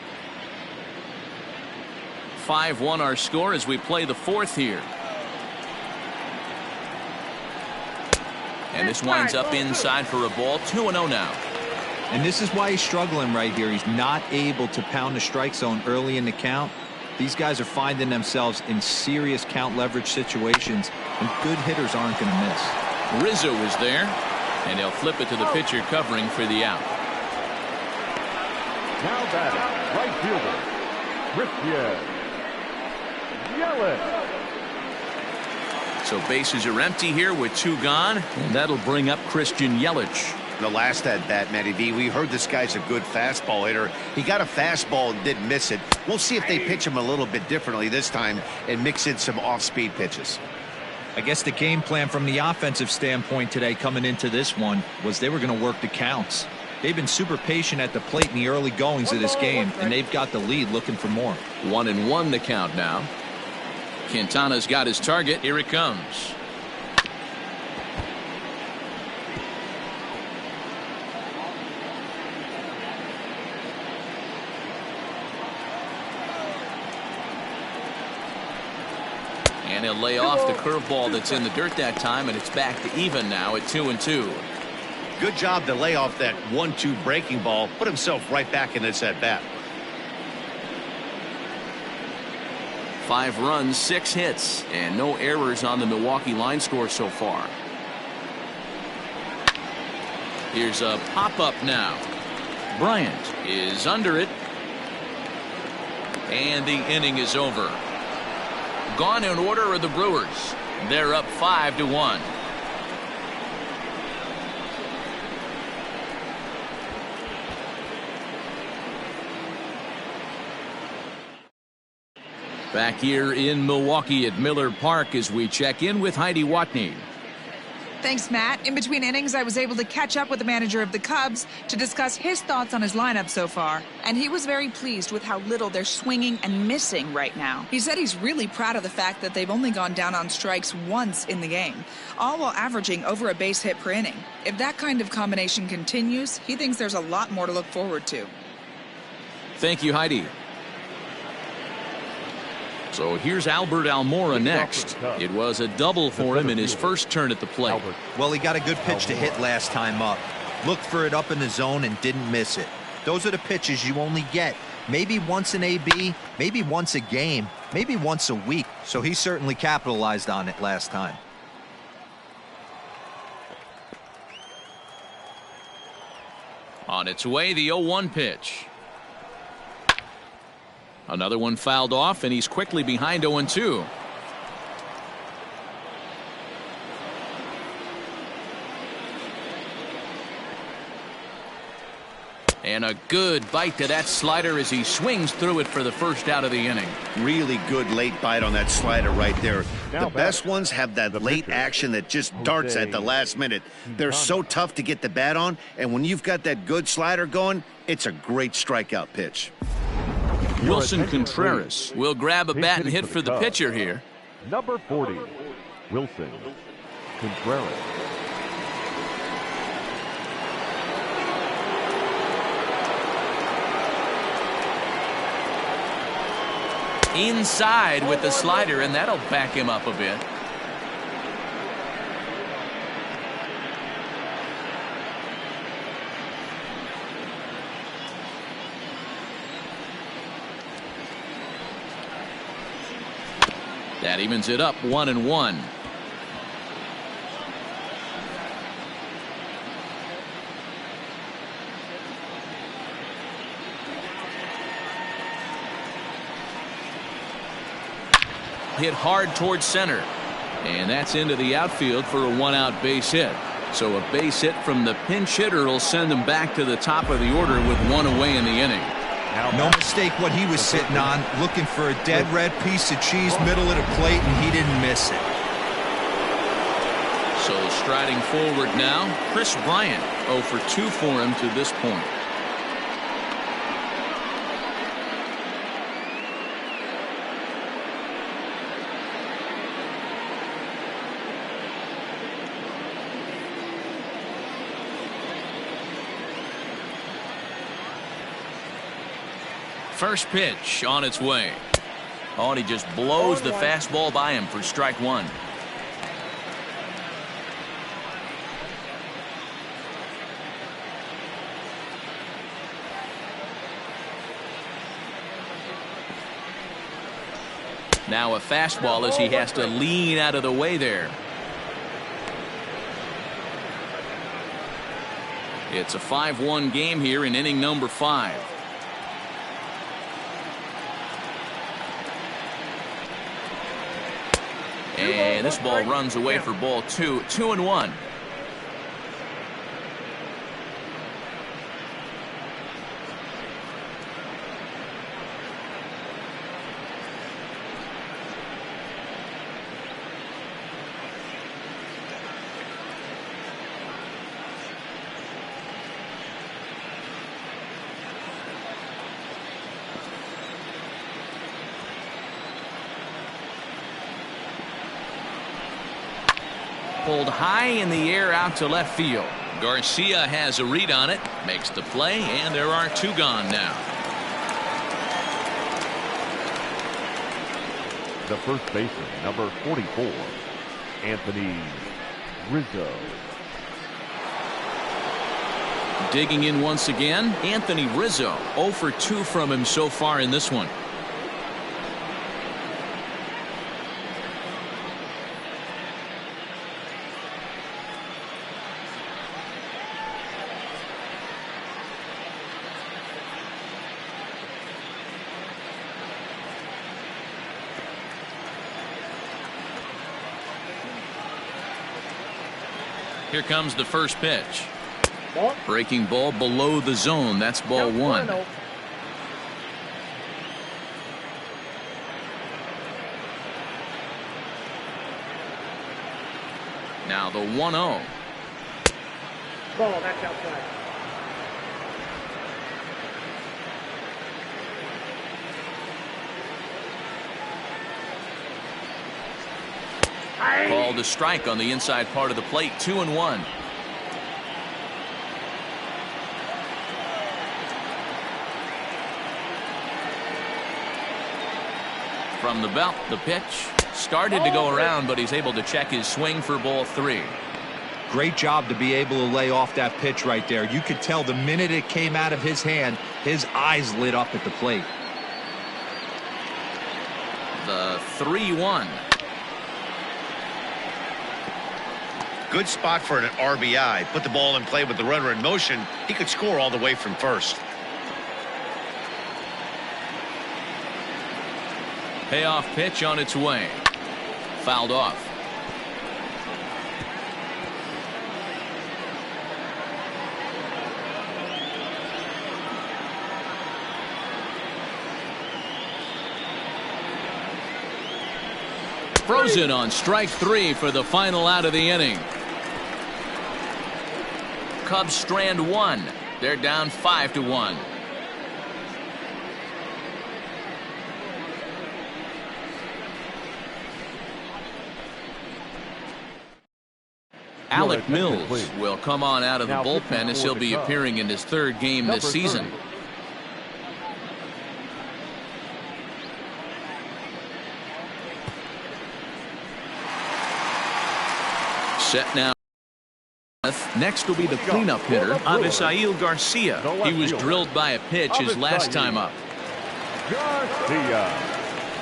5-1 our score as we play the 4th here. And this winds up inside for a ball. 2-0 now. And this is why he's struggling right here. He's not able to pound the strike zone early in the count. These guys are finding themselves in serious count leverage situations, and good hitters aren't going to miss. Rizzo is there, and they'll flip it to the pitcher covering for the out. Now batting, right fielder, Christian Yelich. So bases are empty here with 2 gone, and that'll bring up Christian Yelich. The last at-bat, Matty V, we heard this guy's a good fastball hitter. He got a fastball and didn't miss it. We'll see if they pitch him a little bit differently this time and mix in some off-speed pitches. I guess the game plan from the offensive standpoint today coming into this one was they were going to work the counts. They've been super patient at the plate in the early goings of this game, and they've got the lead looking for more. 1-1 the count now. Quintana's got his target. Here it comes. And he'll lay off the curveball that's in the dirt that time, and it's back to even now at 2-2. Good job to lay off that 1-2 breaking ball, put himself right back in this at bat. 5 runs, 6 hits, and no errors on the Milwaukee line score so far. Here's a pop-up now. Bryant is under it. And the inning is over. Gone in order are the Brewers. They're up 5-1. Back here in Milwaukee at Miller Park as we check in with Heidi Watney. Thanks, Matt. In between innings, I was able to catch up with the manager of the Cubs to discuss his thoughts on his lineup so far. And he was very pleased with how little they're swinging and missing right now. He said he's really proud of the fact that they've only gone down on strikes once in the game, all while averaging over a base hit per inning. If that kind of combination continues, he thinks there's a lot more to look forward to. Thank you, Heidi. So here's Albert Almora next. It was a double for him in his first turn at the plate. Well, he got a good pitch to hit last time up. Looked for it up in the zone and didn't miss it. Those are the pitches you only get maybe once in AB, maybe once a game, maybe once a week. So he certainly capitalized on it last time. On its way, the 0-1 pitch. Another one fouled off, and he's quickly behind 0-2. And a good bite to that slider as he swings through it for the first out of the inning. Really good late bite on that slider right there. The best ones have that late action that just darts at the last minute. They're so tough to get the bat on, and when you've got that good slider going, it's a great strikeout pitch. Wilson Contreras will grab a bat and hit for the pitcher here. Number 40, Wilson Contreras. Inside with the slider, and that'll back him up a bit. That evens it up 1-1. Hit hard towards center. And that's into the outfield for a 1-out base hit. So a base hit from the pinch hitter will send him back to the top of the order with 1 away in the inning. No mistake what he was sitting on, looking for a dead red piece of cheese middle of the plate, and he didn't miss it. So striding forward now, Chris Bryant 0 for 2 for him to this point. First pitch on its way. Oh, and he just blows the fastball by him for strike 1. Now a fastball as he has to lean out of the way there. It's a 5-1 game here in inning number 5. And this ball runs away for ball 2. 2-1. Pulled high in the air out to left field. Garcia has a read on it, makes the play, and there are 2 gone now. The first baseman, number 44, Anthony Rizzo. Digging in once again, Anthony Rizzo. 0 for 2 from him so far in this one. Here comes the first pitch. Breaking ball below the zone. That's ball one. Now the 1-0. Ball, that's outside. Called a strike on the inside part of the plate. 2-1. From the belt, the pitch started to go around, but he's able to check his swing for ball 3. Great job to be able to lay off that pitch right there. You could tell the minute it came out of his hand, his eyes lit up at the plate. The 3-1. Good spot for an RBI. Put the ball in play with the runner in motion. He could score all the way from first. Payoff pitch on its way. Fouled off. Frozen on strike 3 for the final out of the inning. Cubs strand 1. They're down 5-1. Alec Mills will come on out of the bullpen as he'll be appearing in his 3rd game this season. Set now. Next will be the cleanup hitter, Avisail Garcia. He was drilled by a pitch his last time up. Garcia.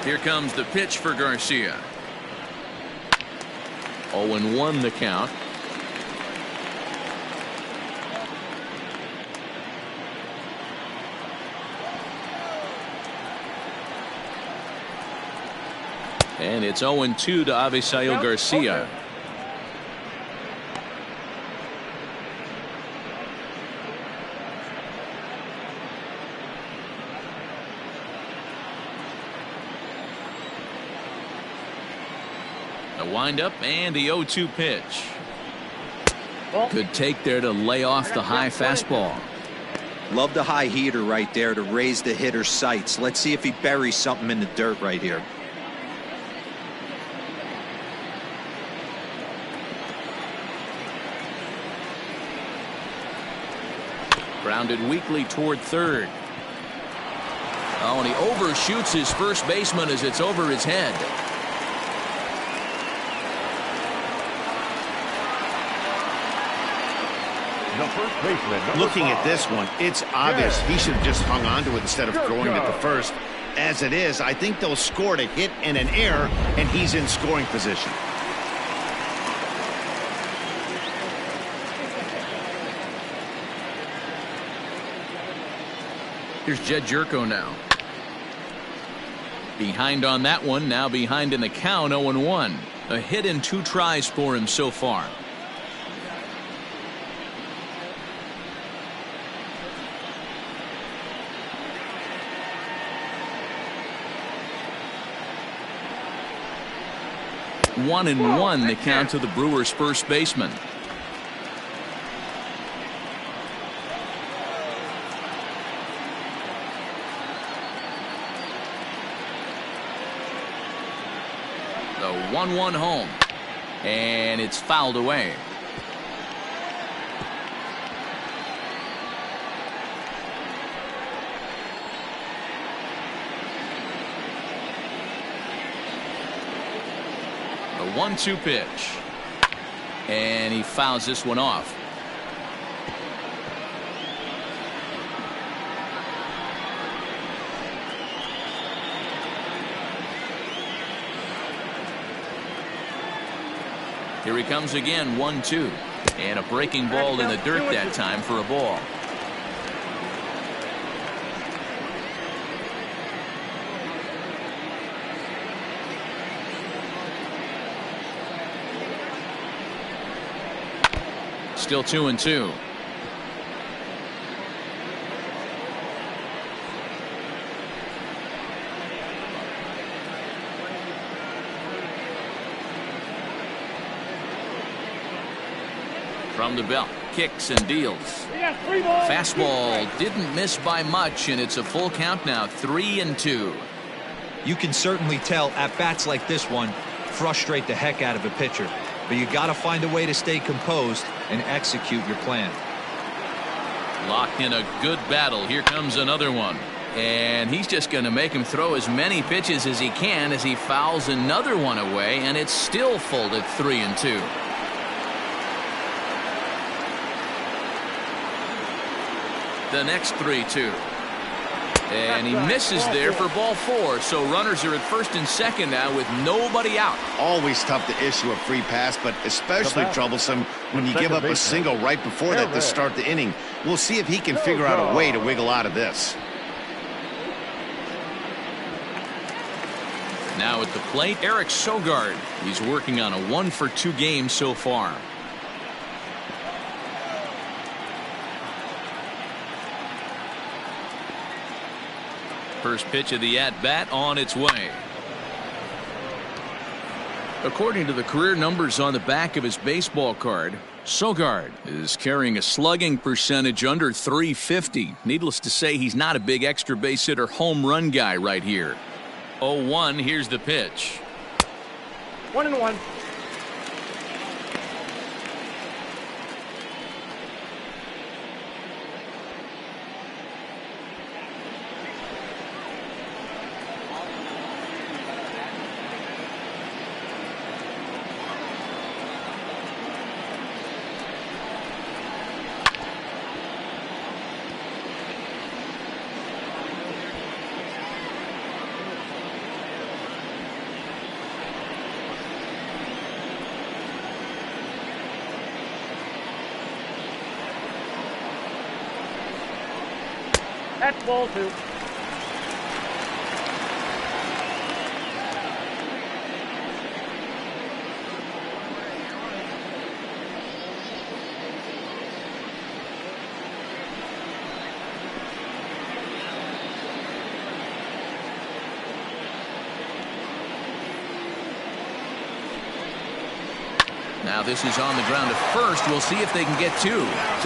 Here comes the pitch for Garcia. 0-1 the count. And it's 0-2 to Avisail Garcia. The windup and the 0-2 pitch. Good take there to lay off the high fastball. Love the high heater right there to raise the hitter's sights. Let's see if he buries something in the dirt right here. Grounded weakly toward third. Oh, and he overshoots his first baseman as it's over his head. The first baseman, number Looking 5. at this one, it's obvious he should have just hung on to it instead of throwing it to first. As it is, I think they'll score a hit and an error, and he's in scoring position. Here's Jed Jerko now. Behind on that one, now behind in the count. 0-1. A hit and 2 tries for him so far. One and one the count to the Brewers' first baseman. The 1-1 home, and it's fouled away. 1-2 pitch. And he fouls this one off. Here he comes again, 1-2. And a breaking ball in the dirt that time for a ball. Still 2-2. From the belt, kicks and deals. Fastball didn't miss by much, and it's a full count now, 3-2. You can certainly tell at bats like this one frustrate the heck out of a pitcher, but you got to find a way to stay composed and execute your plan. Locked in a good battle. Here comes another one. And he's just going to make him throw as many pitches as he can as he fouls another one away, and it's still full at 3-2. The next 3-2. And he misses there for ball 4. So runners are at first and second now with nobody out. Always tough to issue a free pass, but especially troublesome when you give up a single right before that to start the inning. We'll see if he can figure out a way to wiggle out of this. Now at the plate, Eric Sogard. He's working on a 1-for-2 game so far. First pitch of the at-bat on its way. According to the career numbers on the back of his baseball card, Sogard is carrying a slugging percentage under .350. Needless to say, he's not a big extra base hitter home run guy right here. 0-1, here's the pitch. 1-1. That's ball 2. Now this is on the ground at first. We'll see if they can get 2.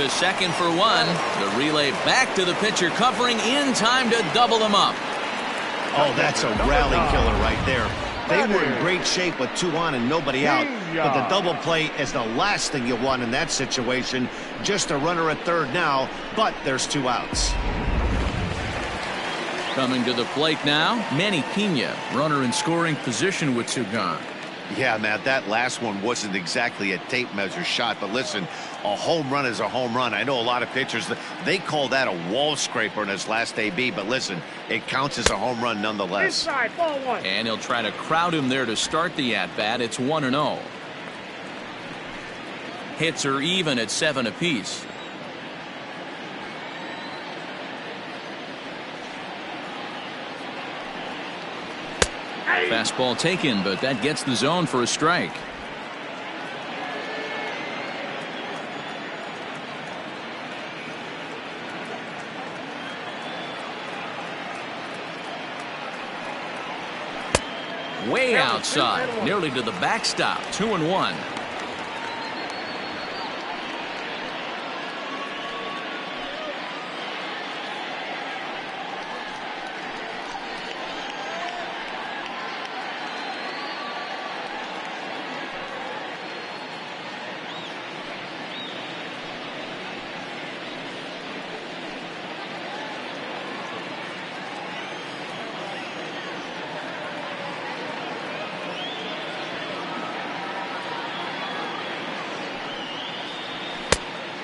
To second for 1. The relay back to the pitcher, covering in time to double them up. Oh, that's a rally killer right there. They were in great shape with 2 on and nobody out. But the double play is the last thing you want in that situation. Just a runner at third now, but there's 2 outs. Coming to the plate now, Manny Pena, runner in scoring position with 2 gone. Yeah, Matt, that last one wasn't exactly a tape measure shot, but listen, a home run is a home run. I know a lot of pitchers, they call that a wall scraper in his last AB, but listen, it counts as a home run nonetheless. Inside, ball 1. And he'll try to crowd him there to start the at-bat. It's 1-0. Hits are even at 7 apiece. Fastball taken, but that gets the zone for a strike. Way outside, nearly to the backstop. 2-1.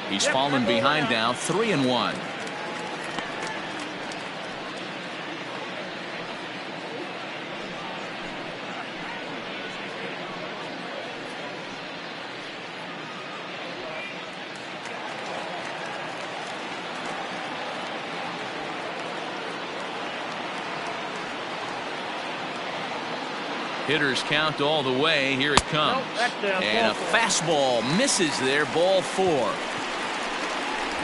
He's fallen behind now, 3-1. Hitters count all the way. Here it comes. And a fastball misses there. Ball 4.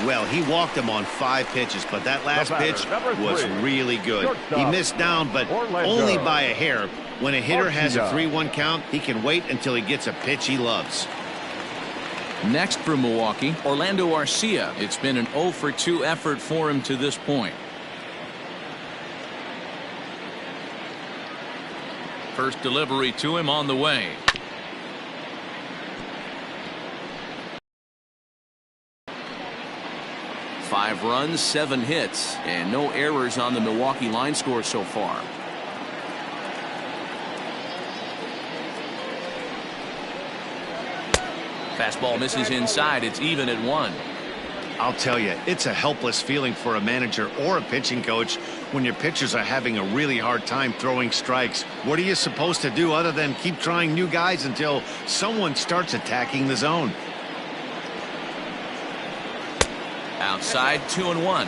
Well, he walked him on 5 pitches, but that last pitch was really good. He missed down, but only by a hair. When a hitter has a 3-1 count, he can wait until he gets a pitch he loves. Next for Milwaukee, Orlando Arcia. It's been an 0-for-2 effort for him to this point. First delivery to him on the way. Five runs, 7 hits, and no errors on the Milwaukee line score so far. Fastball misses inside. It's even at 1. I'll tell you, it's a helpless feeling for a manager or a pitching coach when your pitchers are having a really hard time throwing strikes. What are you supposed to do other than keep trying new guys until someone starts attacking the zone? Outside, 2-1.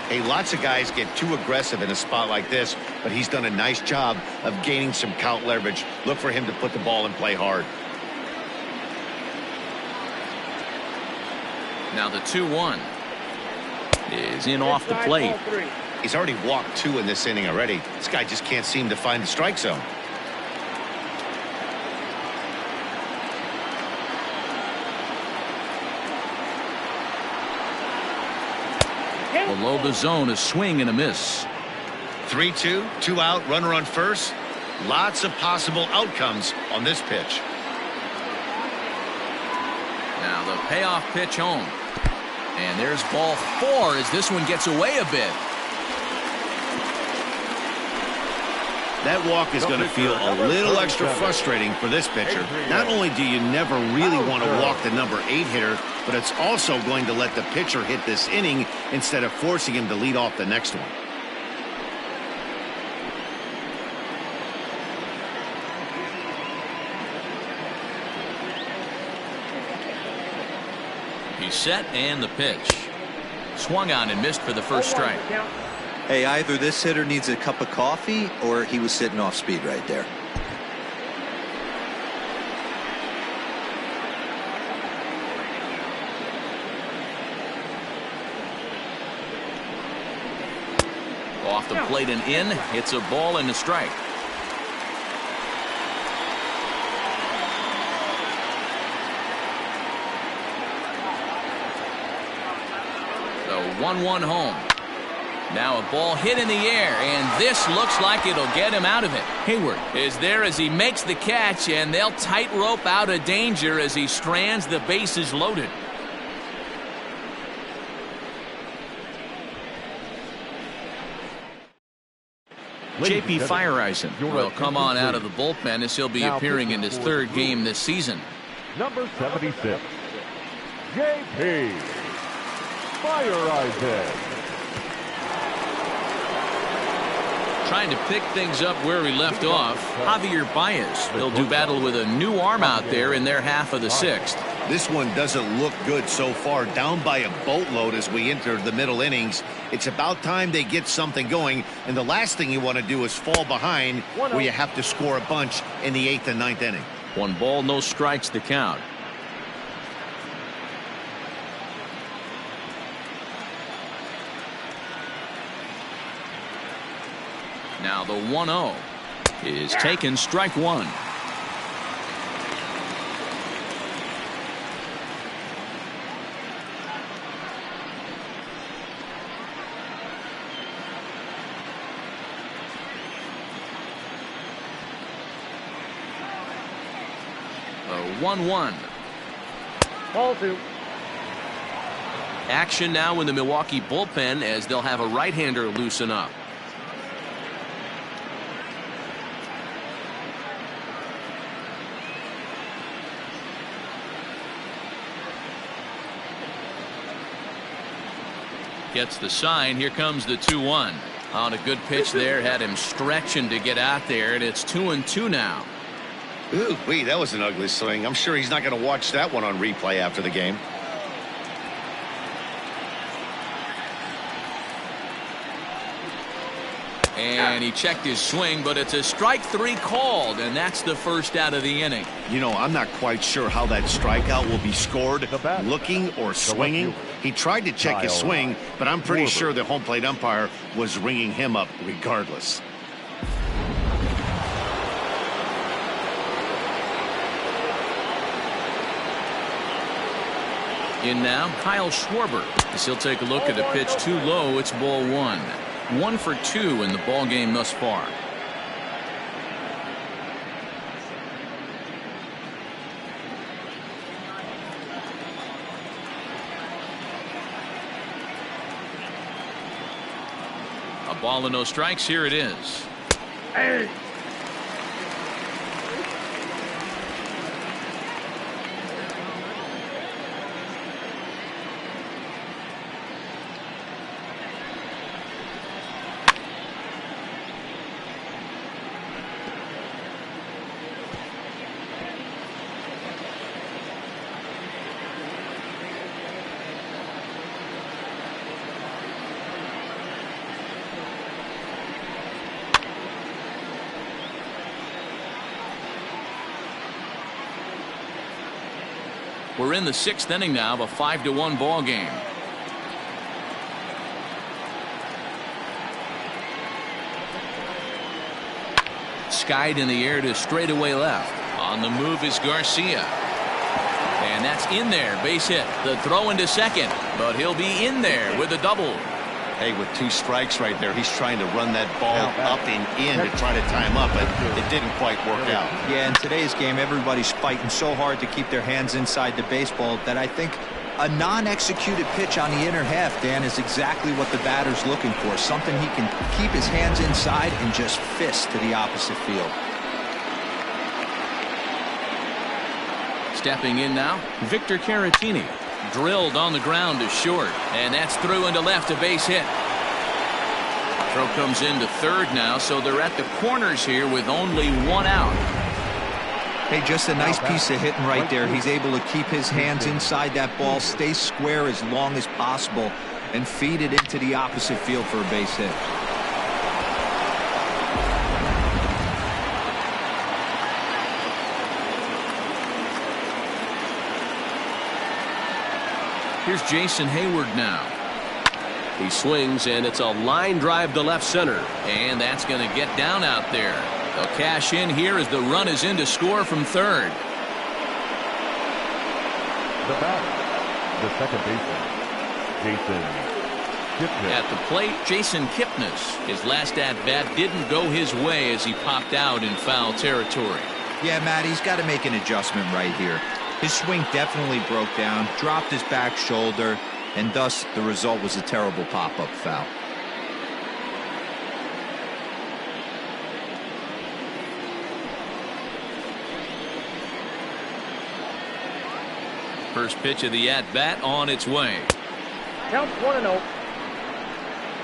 Hey, lots of guys get too aggressive in a spot like this, but he's done a nice job of gaining some count leverage. Look for him to put the ball in play hard. Now the 2-1 is in off the plate. He's already walked 2 in this inning already. This guy just can't seem to find the strike zone. Below the zone, a swing and a miss. 3-2, 2 out, runner on first. Lots of possible outcomes on this pitch. Now the payoff pitch home. And there's ball 4 as this one gets away a bit. That walk is going to feel a little extra frustrating for this pitcher. Not only do you never really want to walk the number 8 hitter, but it's also going to let the pitcher hit this inning instead of forcing him to lead off the next one. He's set and the pitch. Swung on and missed for the first strike. Hey, either this hitter needs a cup of coffee or he was sitting off speed right there. Off the plate and in. It's a ball and a strike. The 1-1 home. Now a ball hit in the air, and this looks like it'll get him out of it. Hayward is there as he makes the catch, and they'll tightrope out of danger as he strands the bases loaded. J.P. Fireisen will come on out of the bullpen as he'll be appearing in his 3rd game this season. Number 76, J.P. Fireisen. Trying to pick things up where he left off, Javier Baez. They'll do battle with a new arm out there in their half of the 6th. This one doesn't look good so far, down by a boatload as we enter the middle innings. It's about time they get something going, and the last thing you want to do is fall behind where you have to score a bunch in the 8th and 9th inning. 1 ball, no strikes to count. Now the 1-0 is taken, strike 1. The 1-1. Ball 2. Action now in the Milwaukee bullpen as they'll have a right-hander loosen up. Gets the sign. Here comes the 2-1. On a good pitch there. Had him stretching to get out there, and it's 2-2 now. Ooh, wait, that was an ugly swing. I'm sure he's not going to watch that one on replay after the game. And he checked his swing, but it's a strike 3 called, and that's the first out of the inning. You know, I'm not quite sure how that strikeout will be scored, looking or swinging. He tried to check his swing, but I'm pretty sure the home plate umpire was ringing him up regardless. In now, Kyle Schwarber. As he'll take a look at a pitch too low, it's ball 1. 1 for 2 in the ball game thus far. A ball and no strikes. Here it is. Hey. We're in the 6th inning now of a 5-1 ball game. Skied in the air to straightaway left. On the move is Garcia. And that's in there. Base hit. The throw into second. But he'll be in there with a double. Hey, with 2 strikes right there, he's trying to run that ball up and in to try to time up, but it didn't quite work out. Yeah, in today's game, everybody's fighting so hard to keep their hands inside the baseball that I think a non-executed pitch on the inner half, Dan, is exactly what the batter's looking for. Something he can keep his hands inside and just fist to the opposite field. Stepping in now, Victor Caratini. Drilled on the ground to short, and that's through into left, a base hit. Throw comes into third now, so they're at the corners here with only 1 out. Hey, just a nice piece of hitting right there. He's able to keep his hands inside that ball, stay square as long as possible, and feed it into the opposite field for a base hit. Here's Jason Hayward now. He swings, and it's a line drive to left center. And that's going to get down out there. They'll cash in here as the run is in to score from third. The batter, the second baseman, Jason Kipnis. At the plate, Jason Kipnis. His last at-bat didn't go his way as he popped out in foul territory. Yeah, Matt, he's got to make an adjustment right here. His swing definitely broke down, dropped his back shoulder, and thus the result was a terrible pop-up foul. First pitch of the at-bat on its way. Count 1-0.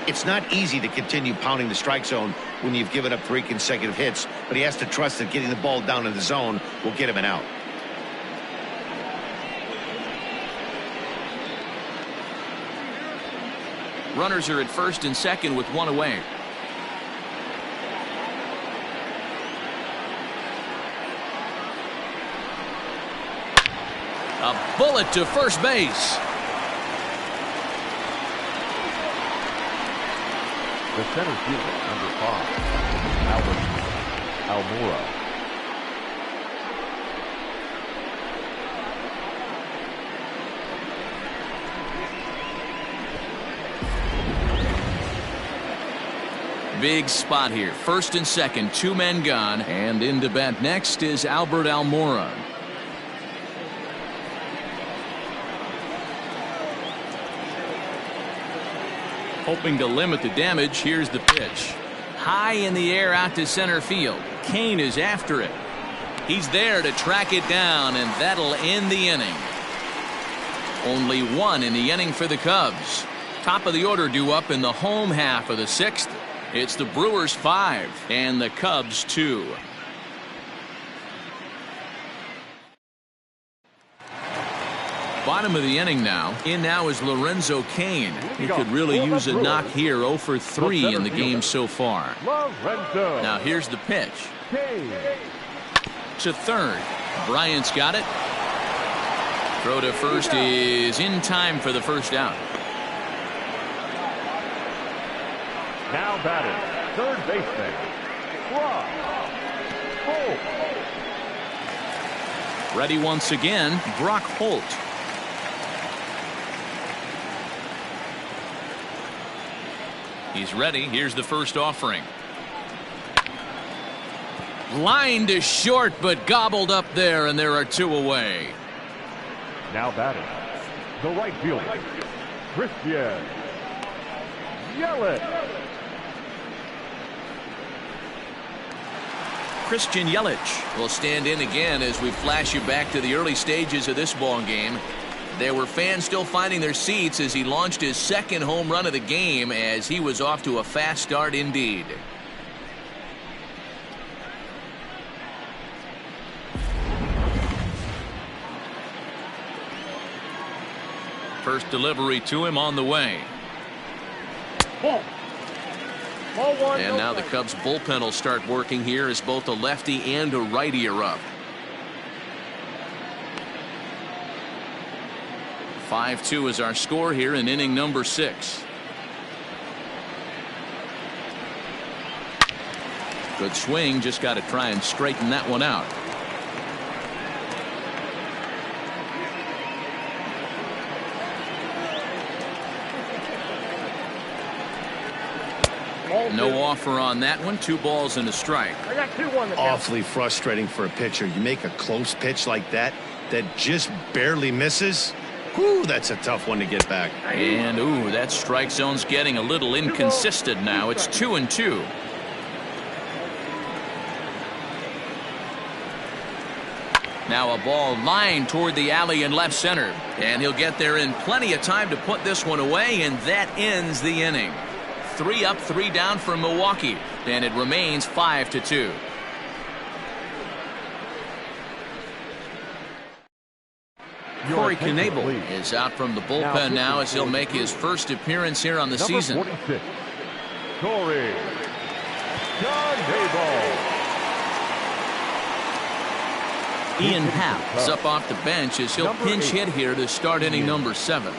It's not easy to continue pounding the strike zone when you've given up 3 consecutive hits, but he has to trust that getting the ball down in the zone will get him an out. Runners are at first and second with 1 away. A bullet to first base. The center fielder, number 5, Albert Almora. Big spot here. First and second, 2 men gone. And in to bat next is Albert Almora. Hoping to limit the damage, here's the pitch. High in the air out to center field. Kane is after it. He's there to track it down, and that'll end the inning. Only 1 in the inning for the Cubs. Top of the order due up in the home half of the 6th. It's the Brewers 5 and the Cubs 2. Bottom of the inning now. In now is Lorenzo Cain. He could really use a knock here. 0 for 3 in the game so far. Now here's the pitch. To third. Bryant's got it. Throw to first is in time for the first out. Now batting, third baseman, Brock Holt. Ready once again, Brock Holt. He's ready. Here's the first offering. Line to short, but gobbled up there, and there are 2 away. Now batting, the right fielder, Christian Yelich. Christian Yelich will stand in again as we flash you back to the early stages of this ball game. There were fans still finding their seats as he launched his second home run of the game, as he was off to a fast start indeed. First delivery to him on the way. And now the Cubs bullpen will start working here as both a lefty and a righty are up. 5-2 is our score here in inning number 6. Good swing, just got to try and straighten that one out. No offer on that one. 2 balls and a strike. I got 2 on the Awfully frustrating for a pitcher. You make a close pitch like that just barely misses. Whew, that's a tough one to get back. And ooh, that strike zone's getting a little inconsistent now. It's 2-2. Now a ball lined toward the alley in left center, and he'll get there in plenty of time to put this one away, and that ends the inning. 3 up, 3 down for Milwaukee, and it remains 5-2. Corey Knebel is out from the bullpen now as he'll make his first appearance here on the season. 46, Corey Knebel. Ian Happ is up off the bench as he'll pinch hit here to start inning number 7.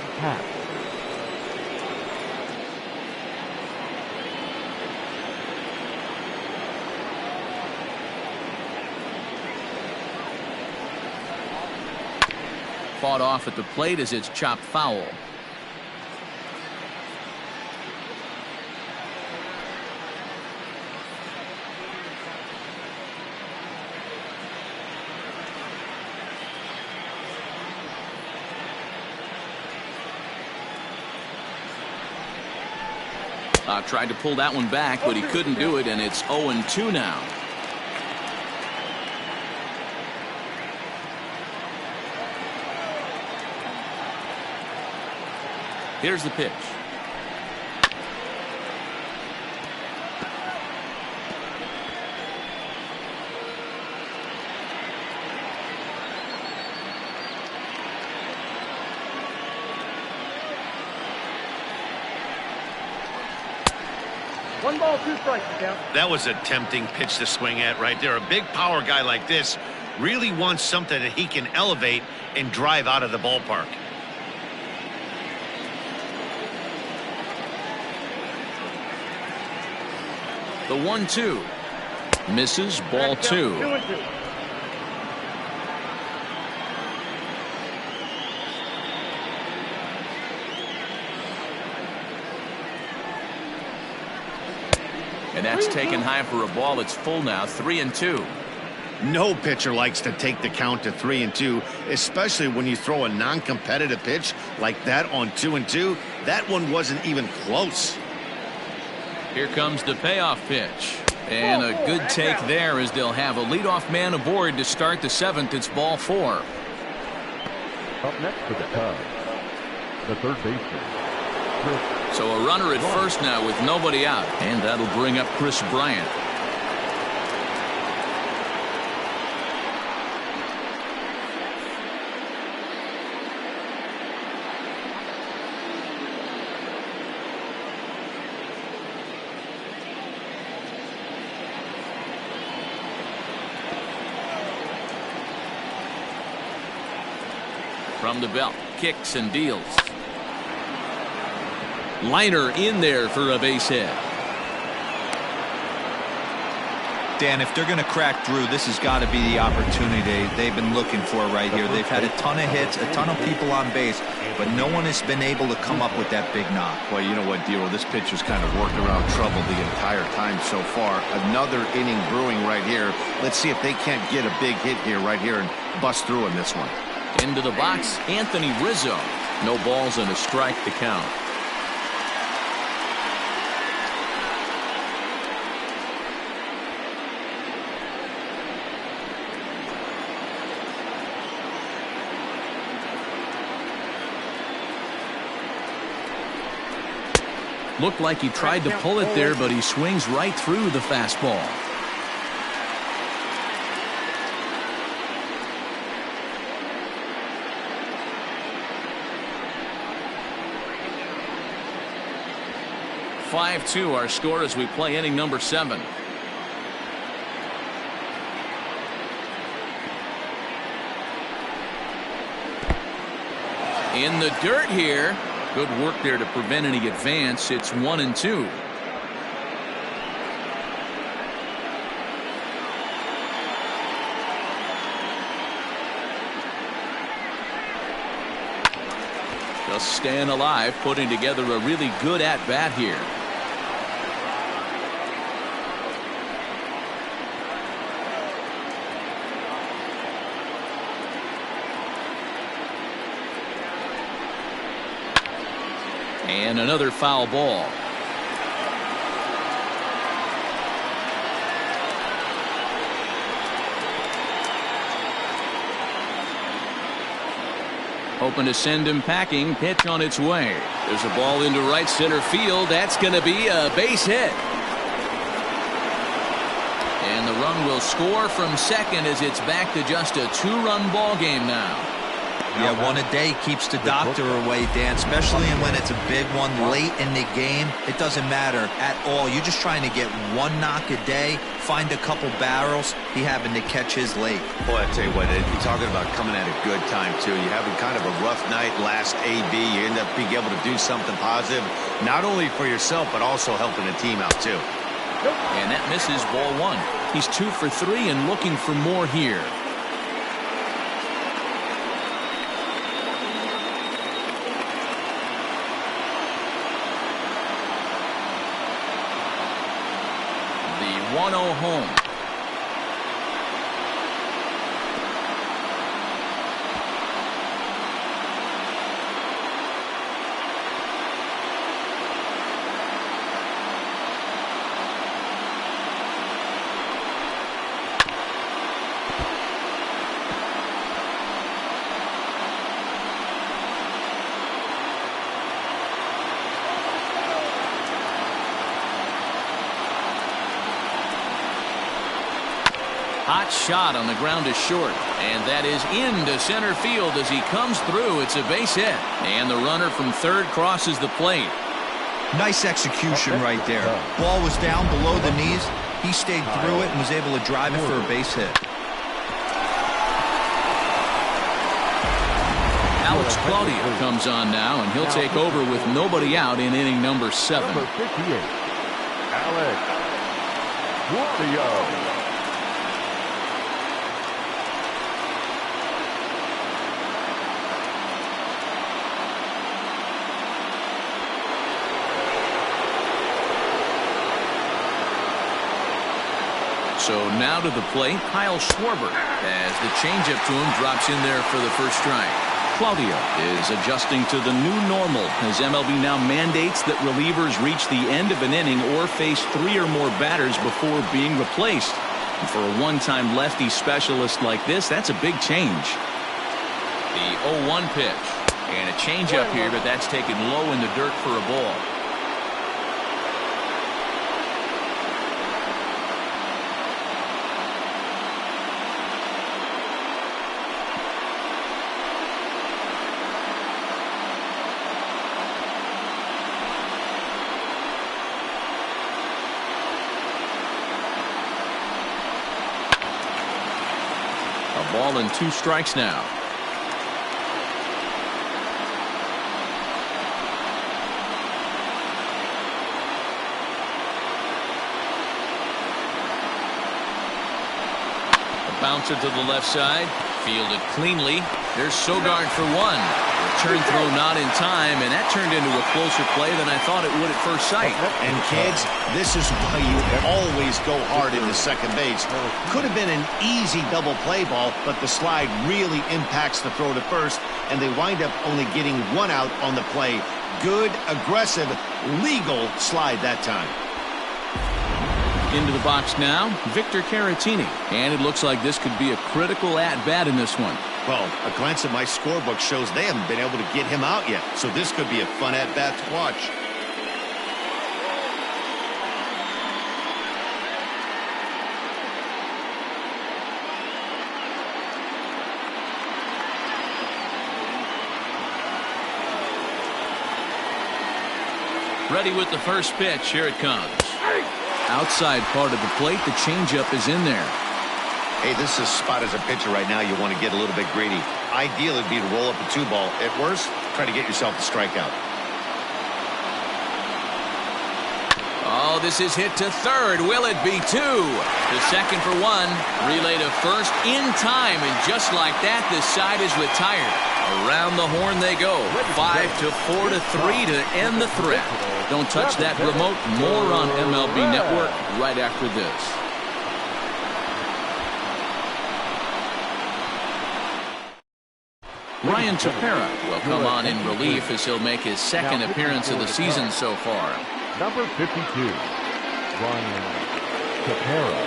Fought off at the plate as it's chopped foul. Tried to pull that one back, but he couldn't do it, and it's 0-2 now. Here's the pitch. One ball, 2 strikes. That was a tempting pitch to swing at right there. A big power guy like this really wants something that he can elevate and drive out of the ballpark. The 1-2 misses, ball 2. 2-2. And that's taken high for a ball. It's full now, 3-2. No pitcher likes to take the count to 3-2, especially when you throw a non-competitive pitch like that on 2-2. That one wasn't even close. Here comes the payoff pitch. And a good take there as they'll have a leadoff man aboard to start the 7th. It's ball 4. Up next for the Cubs, the third baseman, So a runner at first now with nobody out, and that'll bring up Chris Bryant. From the belt, kicks and deals. Liner in there for a base hit. Dan, if they're going to crack Drew, this has got to be the opportunity they've been looking for right here. They've had a ton of hits, a ton of people on base, but no one has been able to come up with that big knock. Well, you know what, Dero, this pitcher's kind of worked around trouble the entire time so far. Another inning brewing right here. Let's see if they can't get a big hit here right here and bust through in this one. Into the box, Anthony Rizzo. No balls and a strike to count. Looked like he tried to pull it there, but he swings right through the fastball. (5-2) our score as we play inning number 7. In the dirt here. Good work there to prevent any advance. It's 1-2. Just staying alive, putting together a really good at-bat here. And another foul ball. Hoping to send him packing. Pitch on its way. There's a ball into right center field. That's going to be a base hit. And the run will score from second as it's back to just a 2-run ball game now. Yeah, one a day keeps the doctor away, Dan, especially when it's a big one late in the game. It doesn't matter at all. You're just trying to get one knock a day, find a couple barrels. He happened to catch his late. Boy, I tell you what, you're talking about coming at a good time, too. You're having kind of a rough night last AB. You end up being able to do something positive, not only for yourself, but also helping the team out, too. And that misses ball 1. He's 2 for 3 and looking for more here. The 1-0 home. Hot shot on the ground to short, and that is into center field as he comes through. It's a base hit, and the runner from third crosses the plate. Nice execution right there. Ball was down below the knees. He stayed through it and was able to drive it for a base hit. Alex Claudio comes on now, and he'll take over with nobody out in inning number 7. Number 58, Alex Claudio. So now to the plate, Kyle Schwarber, as the changeup to him drops in there for the first strike. Claudio is adjusting to the new normal as MLB now mandates that relievers reach the end of an inning or face 3 or more batters before being replaced. And for a one-time lefty specialist like this, that's a big change. The 0-1 pitch. And a changeup here, but that's taken low in the dirt for a ball. A ball and 2 strikes now. Bouncer to the left side, fielded cleanly. There's Sogard for 1. Return throw not in time, and that turned into a closer play than I thought it would at first sight. And kids, this is why you always go hard into second base. Could have been an easy double play ball, but the slide really impacts the throw to first, and they wind up only getting 1 out on the play. Good, aggressive, legal slide that time. Into the box now, Victor Caratini. And it looks like this could be a critical at-bat in this one. Well, a glance at my scorebook shows they haven't been able to get him out yet, so this could be a fun at-bat to watch. Ready with the first pitch. Here it comes. Outside part of the plate, the changeup is in there. Hey, this is a spot as a pitcher right now you want to get a little bit greedy. Ideal would be to roll up a 2-ball. At worst, try to get yourself a strikeout. Oh, this is hit to third. Will it be 2? The second for 1. Relay to first in time, and just like that, this side is retired. Around the horn they go. 5-4 to 3 to end the threat. Don't touch that remote. More on MLB Network right after this. Ryan Tepera will come on in relief as he'll make his second appearance of the season so far. Number 52, Ryan Tepera.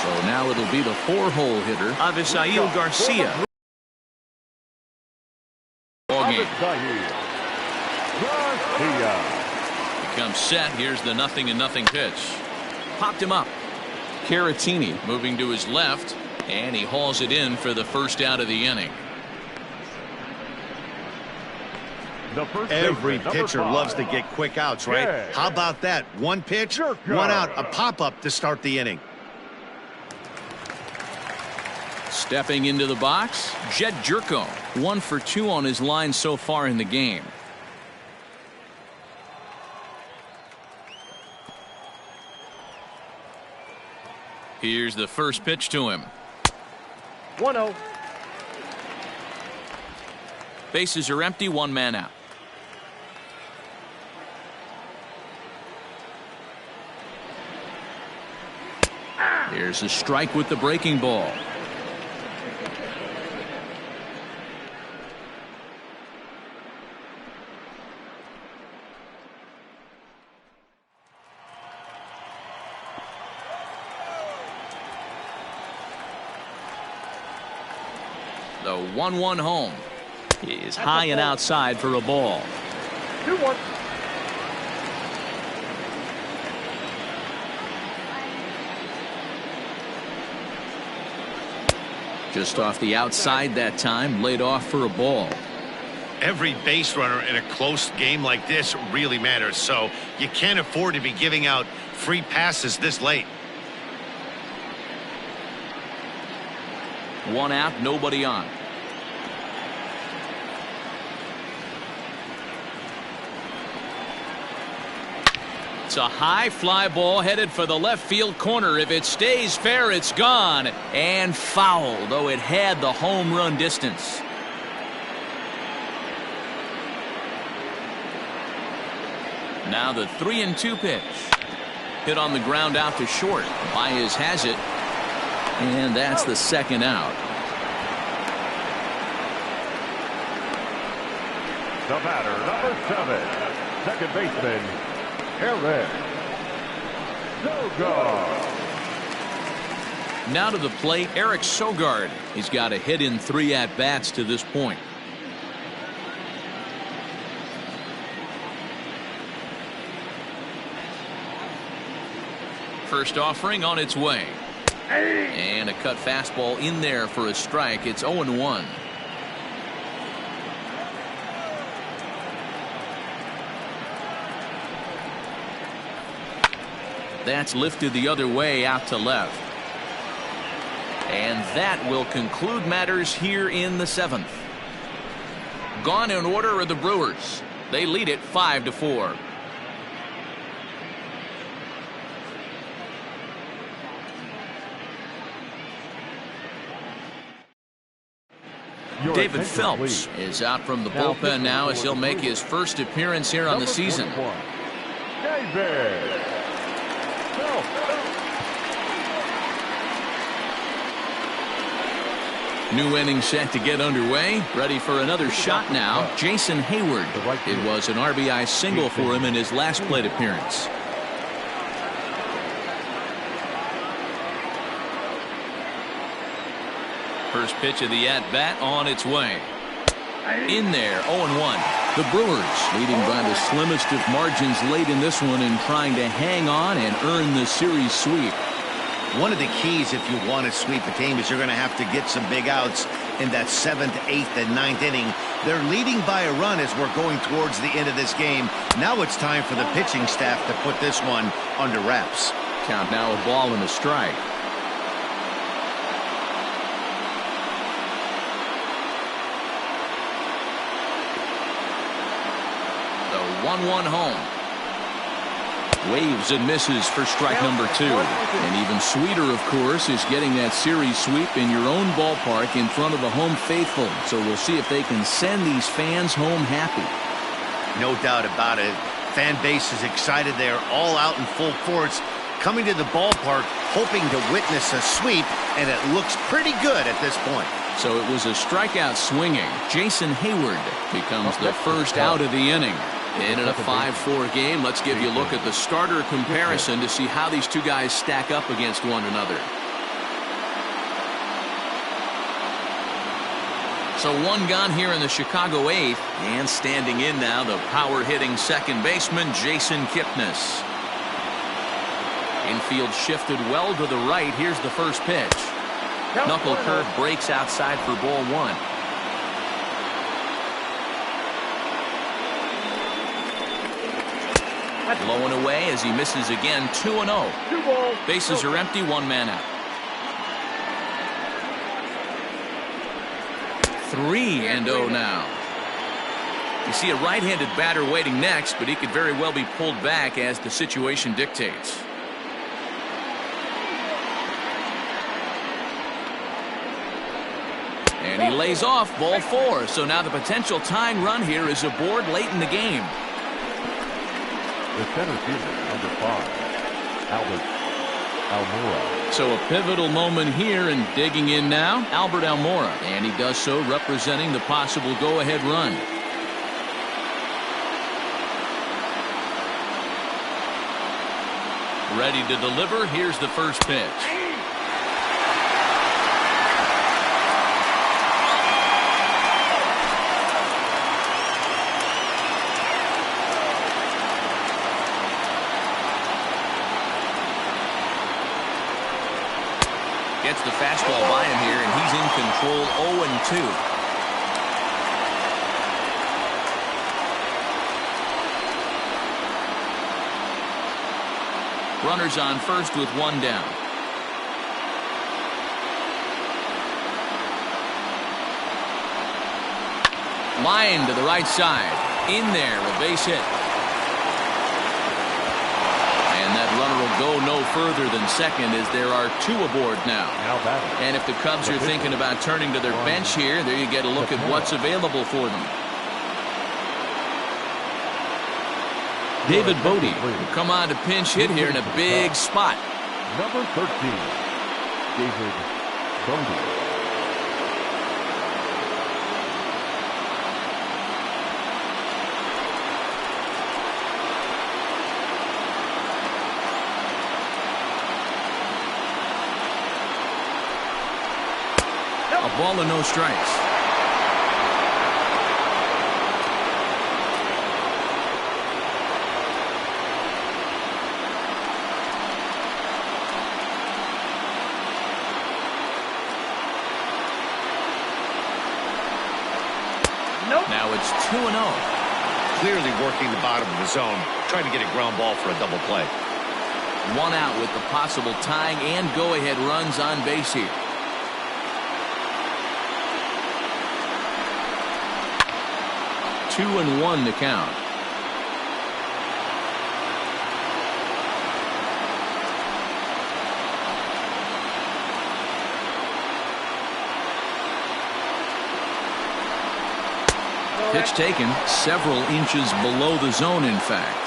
So now it'll be the 4-hole hitter, Avisail Garcia. Garcia. Becomes set. Here's the 0-0 pitch. Popped him up. Caratini moving to his left, and he hauls it in for the first out of the inning. Every pitcher loves to get quick outs, right? Yeah. How about that? 1 pitch, 1 out, a pop-up to start the inning. Stepping into the box, Jed Jerko. 1 for 2 on his line so far in the game. Here's the first pitch to him. 1-0. Bases are empty, 1 man out. Here's a strike with the breaking ball. The 1-1 home is high and outside for a ball. 2-1. Just off the outside that time, laid off for a ball. Every base runner in a close game like this really matters, so you can't afford to be giving out free passes this late. 1 out, nobody on. It's a high fly ball headed for the left field corner. If it stays fair, it's gone. And foul, though it had the home run distance. Now the 3-2 pitch. Hit on the ground out to short. Baez has it. And that's the second out. The batter, number 7, second baseman, Eric Sogard. Now to the plate, Eric Sogard. He's got a hit in 3 at-bats to this point. First offering on its way. And a cut fastball in there for a strike. It's 0-1. That's lifted the other way out to left. And that will conclude matters here in the 7th. Gone in order are the Brewers. They lead it 5-4. David Phelps is out from the bullpen now as he'll make his first appearance here on the season. David Phelps. New inning set to get underway. Ready for another shot now. Jason Hayward. It was an RBI single for him in his last plate appearance. First pitch of the at-bat on its way. In there, 0-1. The Brewers leading by the slimmest of margins late in this one and trying to hang on and earn the series sweep. One of the keys if you want to sweep a team is you're going to have to get some big outs in that 7th, 8th, and 9th inning. They're leading by a run as we're going towards the end of this game. Now it's time for the pitching staff to put this one under wraps. Count now a ball and a strike. The 1-1 home. Waves and misses for strike number 2. And even sweeter, of course, is getting that series sweep in your own ballpark in front of the home faithful. So we'll see if they can send these fans home happy. No doubt about it. Fan base is excited. They're all out in full force, coming to the ballpark, hoping to witness a sweep, and it looks pretty good at this point. So it was a strikeout swinging. Jason Hayward becomes the first out of the inning. In a 5-4 game, let's give you a look at the starter comparison to see how these two guys stack up against one another. So one gone here in the Chicago 8th, and standing in now the power-hitting second baseman Jason Kipnis. Infield shifted well to the right. Here's the first pitch. Knuckle curve breaks outside for ball 1. Low and away as he misses again. 2-0. Bases are empty. 1 man out. 3-0 now. You see a right-handed batter waiting next, but he could very well be pulled back as the situation dictates. And he lays off ball 4. So now the potential tying run here is aboard late in the game. The center fielder, number 5, Albert Almora. So a pivotal moment here, and digging in now, Albert Almora. And he does so representing the possible go-ahead run. Ready to deliver. Here's the first pitch. Gets the fastball by him here, and he's in control. 0-2. Runners on first with 1 down. Line to the right side. In there, a base hit. And that runner will go no further than second as there are 2 aboard now. And if the Cubs are thinking about turning to their bench here, there you get a look at what's available for them. David Bodie will come on to pinch hit here in a big spot. Number 13, David Bodie. Ball and no strikes. Now it's 2-0. Clearly working the bottom of the zone, trying to get a ground ball for a double play. One out with the possible tying and go-ahead runs on base here. Two and one to count. Pitch taken several inches below the zone, in fact.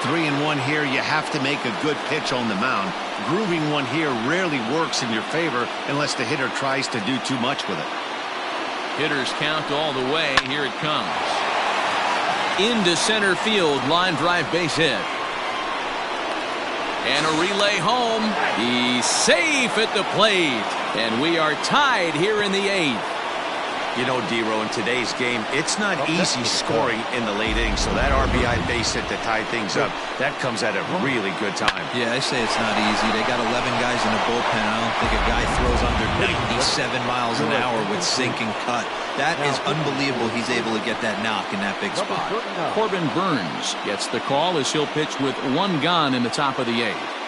3-1 here. You have to make a good pitch on the mound. Grooving one here rarely works in your favor unless the hitter tries to do too much with it. Hitters count all the way. Here it comes. Into center field. Line drive base hit. And a relay home. He's safe at the plate. And we are tied here in the 8th. You know, D-Row, in today's game, it's not easy scoring in the late innings, so that RBI base hit to tie things up, that comes at a really good time. Yeah, I say it's not easy. They got 11 guys in the bullpen. I don't think a guy throws under 97 miles an hour with sink and cut. That is unbelievable. He's able to get that knock in that big spot. Corbin Burns gets the call as he'll pitch with one gone in the top of the 8th.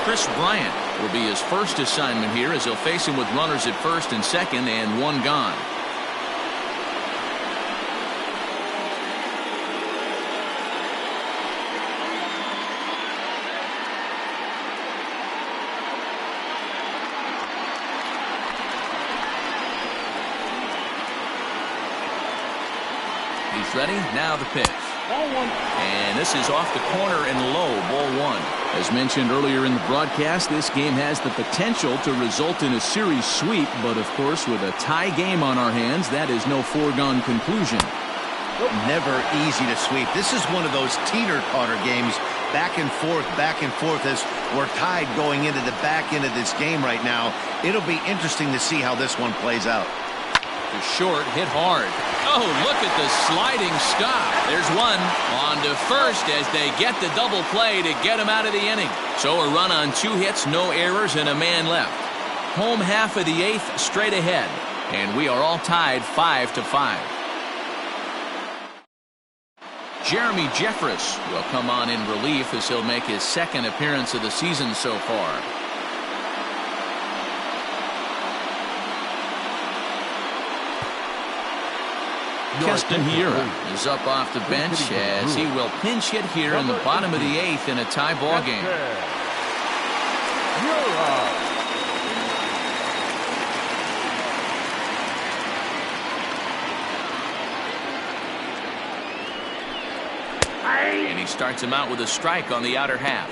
Chris Bryant will be his first assignment here as he'll face him with runners at first and second and one gone. He's ready. Now the pitch. And this is off the corner and low. Ball 1. As mentioned earlier in the broadcast, this game has the potential to result in a series sweep, but of course with a tie game on our hands, that is no foregone conclusion. Never easy to sweep. This is one of those teeter-totter games, back and forth as we're tied going into the back end of this game right now. It'll be interesting to see how this one plays out. The short hit hard. Oh, look at the sliding stop. There's one on to first as they get the double play to get him out of the inning. So a run on 2 hits, no errors, and a man left. Home half of the 8th straight ahead. And we are all tied 5-5. Jeremy Jeffress will come on in relief as he'll make his second appearance of the season so far. Keston Hiura is up off the bench as he will pinch hit here in the bottom of the 8th in a tie ball game. And he starts him out with a strike on the outer half.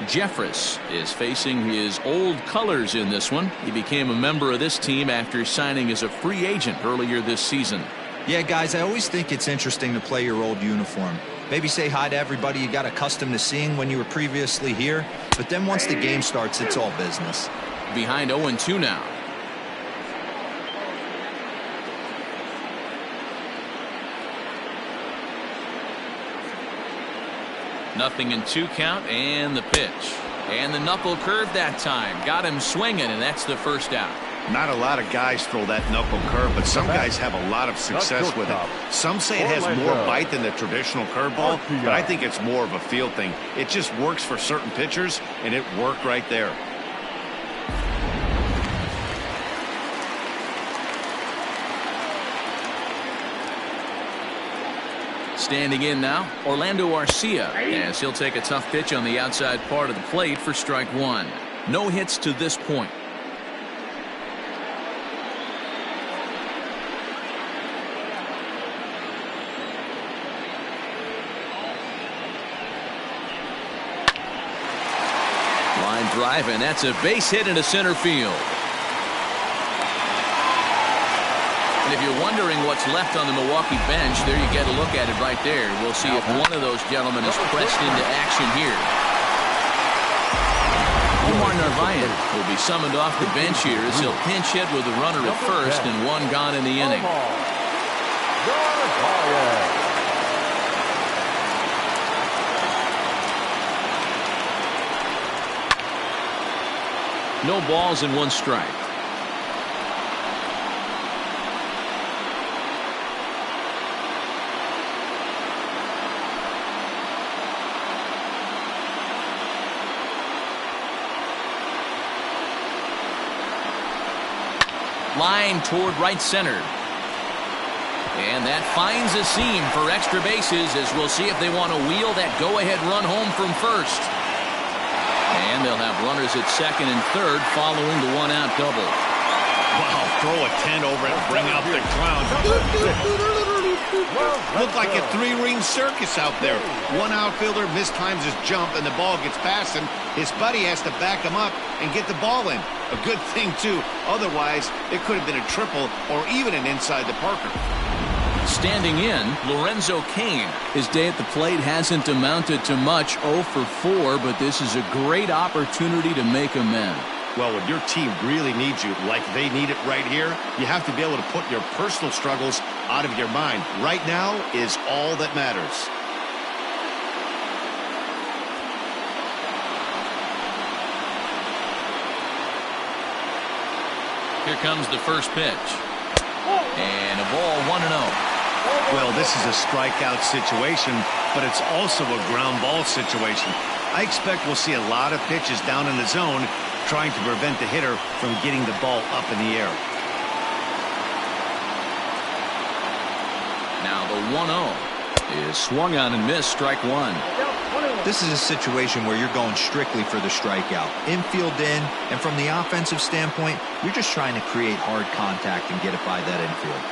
Jeffress is facing his old colors in this one. He became a member of this team after signing as a free agent earlier this season. Yeah, guys, I always think it's interesting to play your old uniform. Maybe say hi to everybody you got accustomed to seeing when you were previously here. But then once the game starts, it's all business. Behind 0-2 now. Nothing in 2 count and the pitch. And the knuckle curve that time. Got him swinging, and that's the first out. Not a lot of guys throw that knuckle curve, but some guys have a lot of success with it. Some say it has more bite than the traditional curveball, but I think it's more of a feel thing. It just works for certain pitchers, and it worked right there. Standing in now, Orlando Arcia, as he'll take a tough pitch on the outside part of the plate for strike 1. No hits to this point. Line drive, and that's a base hit into center field. And if you're wondering what's left on the Milwaukee bench, there you get a look at it right there. We'll see if one of those gentlemen is pressed into action here. Omar Narvaez will be summoned off the bench here as he'll pinch hit with a runner at first and one gone in the inning. No balls and one strike. Line toward right center. And that finds a seam for extra bases as we'll see if they want to wheel that go-ahead run home from first. And they'll have runners at second and third following the one-out double. Wow, throw a 10 over it and bring out the clown. Looked like a three-ring circus out there. One outfielder mistimes his jump and the ball gets past him. His buddy has to back him up and get the ball in. A good thing, too. Otherwise, it could have been a triple or even an inside the Parker. Standing in, Lorenzo Cain. His day at the plate hasn't amounted to much, 0 for 4, but this is a great opportunity to make amends. Well, when your team really needs you, like they need it right here, you have to be able to put your personal struggles out of your mind. Right now is all that matters. Here comes the first pitch. And a ball, 1-0. Well, this is a strikeout situation, but it's also a ground ball situation. I expect we'll see a lot of pitches down in the zone trying to prevent the hitter from getting the ball up in the air. Now the 1-0 is swung on and missed, strike one. This is a situation where you're going strictly for the strikeout. Infield in, and from the offensive standpoint, you're just trying to create hard contact and get it by that infield.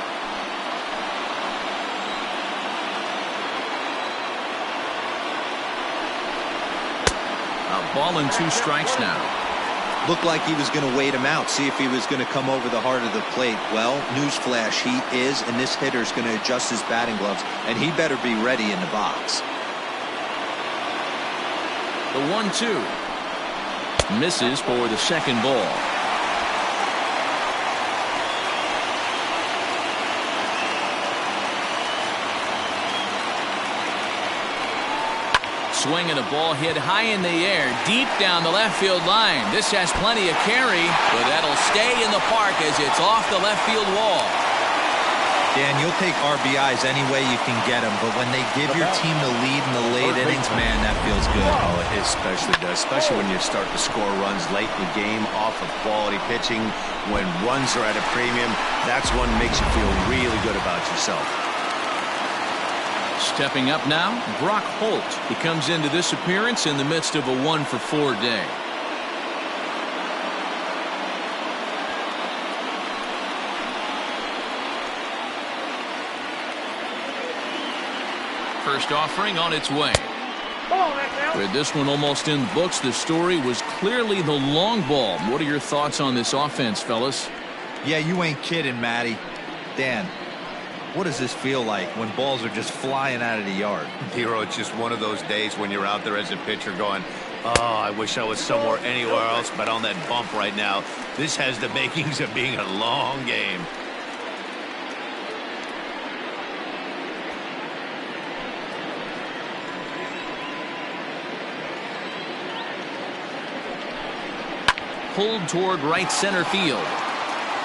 A ball and 2 strikes now. Looked like he was going to wait him out, see if he was going to come over the heart of the plate. Well, newsflash, he is, and this hitter's going to adjust his batting gloves, and he better be ready in the box. The 1-2 misses for the second ball. Swing and a ball hit high in the air, deep down the left field line. This has plenty of carry, but that'll stay in the park as it's off the left field wall. Dan, you'll take RBIs any way you can get them, but when they give your team the lead in the late innings, man, that feels good. Oh, it especially does, especially when you start to score runs late in the game off of quality pitching. When runs are at a premium, that's what makes you feel really good about yourself. Stepping up now, Brock Holt. He comes into this appearance in the midst of a 1 for 4 day. First offering on its way. With this one almost in the books, the story was clearly the long ball. What are your thoughts on this offense, fellas? Yeah, you ain't kidding, Matty. Dan, what does this feel like when balls are just flying out of the yard? Hero, it's just one of those days when you're out there as a pitcher going, oh, I wish I was somewhere anywhere else but on that bump right now. This has the makings of being a long game. Pulled toward right center field.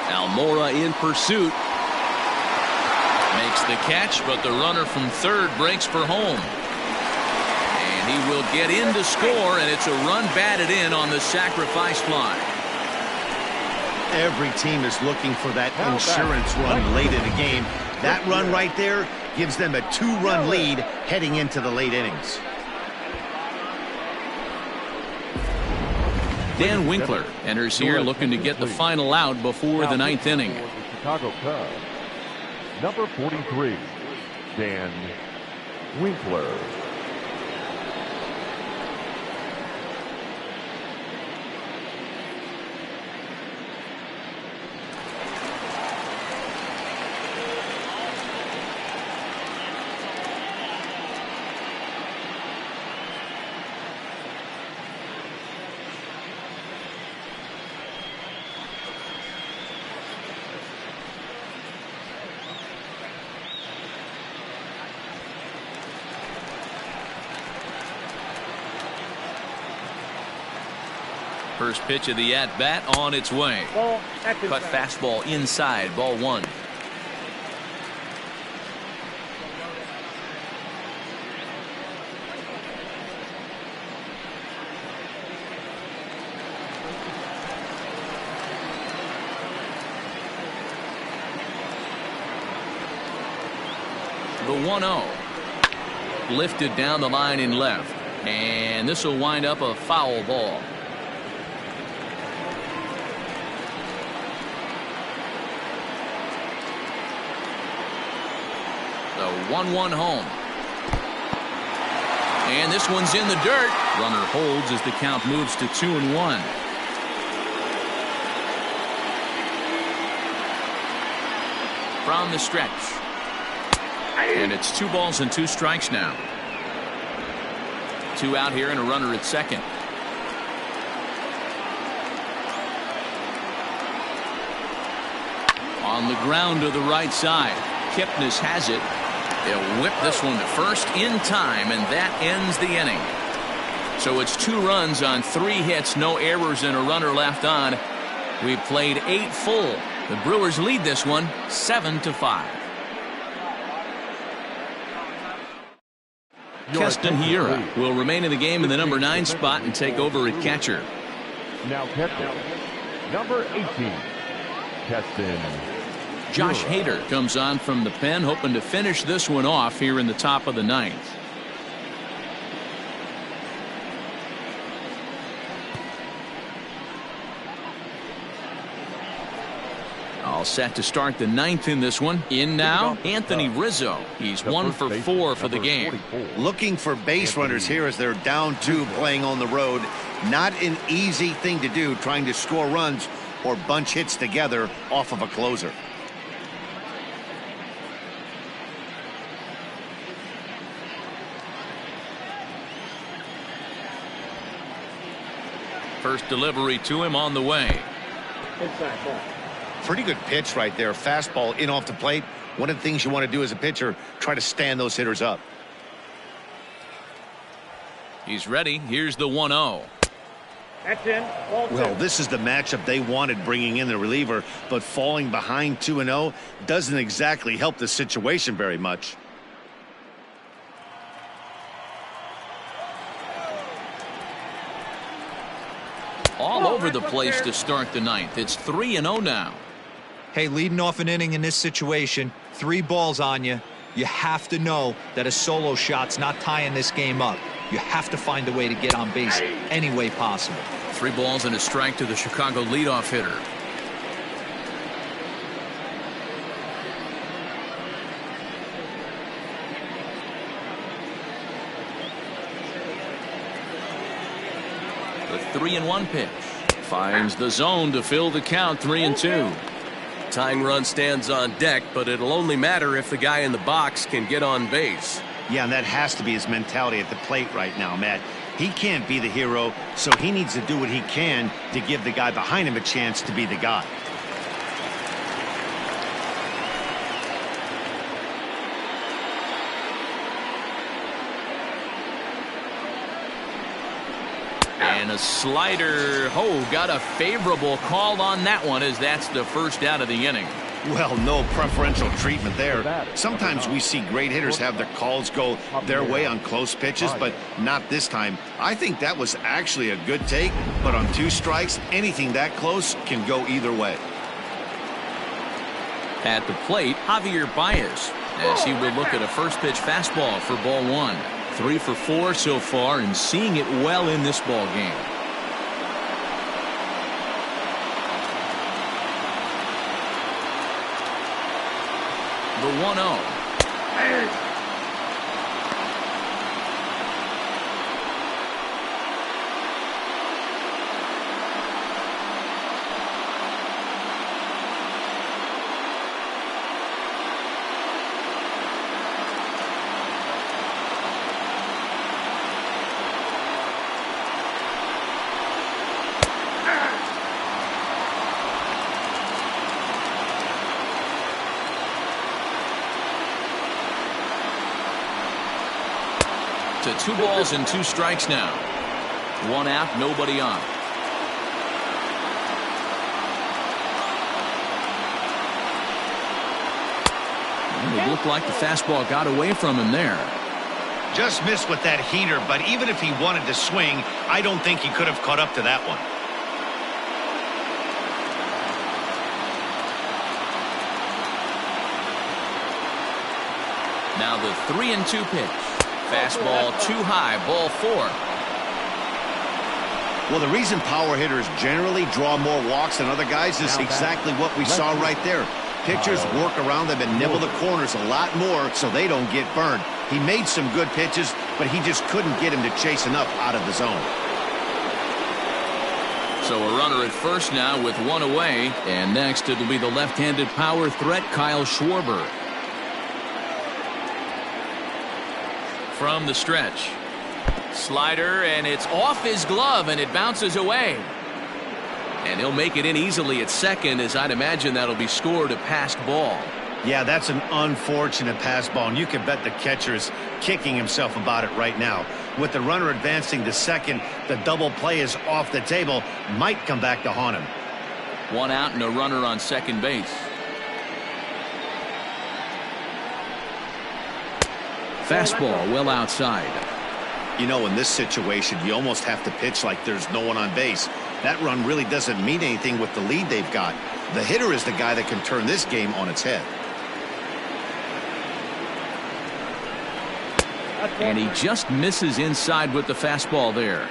Almora in pursuit. Makes the catch, but the runner from third breaks for home. And he will get in to score, and it's a run batted in on the sacrifice fly. Every team is looking for that insurance run late in the game. That run right there gives them a 2-run lead heading into the late innings. Dan Winkler enters here looking to get the final out before the 9th inning. Chicago Cubs, number 43, Dan Winkler. First pitch of the at-bat on its way. Ball, Cut fastball inside, ball one. The 1-0. Lifted down the line in left. And this will wind up a foul ball. The 1-1 home. And this one's in the dirt. Runner holds as the count moves to 2-1. From the stretch. And it's 2 balls and 2 strikes now. 2 out here and a runner at second. On the ground to the right side. Kipnis has it. They'll whip this one to first in time, and that ends the inning. So it's 2 runs on 3 hits, no errors, and a runner left on. We played 8 full. The Brewers lead this one 7-5. Keston Hiura will remain in the game in the number 9 spot and take over at catcher. Now catcher, number 18, Keston. Josh Hader comes on from the pen, hoping to finish this one off here in the top of the 9th. All set to start the 9th in this one. In now, Anthony Rizzo. He's 1 for 4 for the game. Looking for base runners here as they're down 2 playing on the road. Not an easy thing to do, trying to score runs or bunch hits together off of a closer. First delivery to him on the way. Inside ball. Pretty good pitch right there. Fastball in off the plate. One of the things you want to do as a pitcher, try to stand those hitters up. He's ready. Here's the 1-0. That's in. Ball 2. Well, this is the matchup they wanted, bringing in the reliever, but falling behind 2-0 doesn't exactly help the situation very much. All over the place to start the 9th. It's 3-0 now. Hey, leading off an inning in this situation, 3 balls on you. You have to know that a solo shot's not tying this game up. You have to find a way to get on base any way possible. 3 balls and a strike to the Chicago leadoff hitter. The 3-1 pitch. Finds the zone to fill the count 3-2. Tying run stands on deck, but it'll only matter if the guy in the box can get on base. Yeah, and that has to be his mentality at the plate right now, Matt. He can't be the hero, so he needs to do what he can to give the guy behind him a chance to be the guy. And a slider. Oh, got a favorable call on that one, as that's the first out of the inning. Well, no preferential treatment there. Sometimes we see great hitters have their calls go their way on close pitches, but not this time. I think that was actually a good take, but on 2 strikes, anything that close can go either way. At the plate, Javier Baez, as he will look at a first pitch fastball for ball 1. 3 for 4 so far, and seeing it well in this ball game. The 1-0. To 2 balls and 2 strikes now. 1 out, nobody on. It looked like the fastball got away from him there. Just missed with that heater, but even if he wanted to swing, I don't think he could have caught up to that one. Now the 3-2 pitch. Fastball too high, ball 4. Well, the reason power hitters generally draw more walks than other guys is exactly what we saw right there. Pitchers work around them and nibble the corners a lot more so they don't get burned. He made some good pitches, but he just couldn't get him to chase enough out of the zone. So a runner at first now with 1 away. And next it'll be the left-handed power threat, Kyle Schwarber. From the stretch. Slider, and it's off his glove, and it bounces away. And he'll make it in easily at second, as I'd imagine that'll be scored a passed ball. Yeah, that's an unfortunate pass ball, and you can bet the catcher is kicking himself about it right now. With the runner advancing to second, the double play is off the table, might come back to haunt him. 1 out and a runner on second base. Fastball well outside. You know, in this situation, you almost have to pitch like there's no one on base. That run really doesn't mean anything with the lead they've got. The hitter is the guy that can turn this game on its head. And he just misses inside with the fastball there.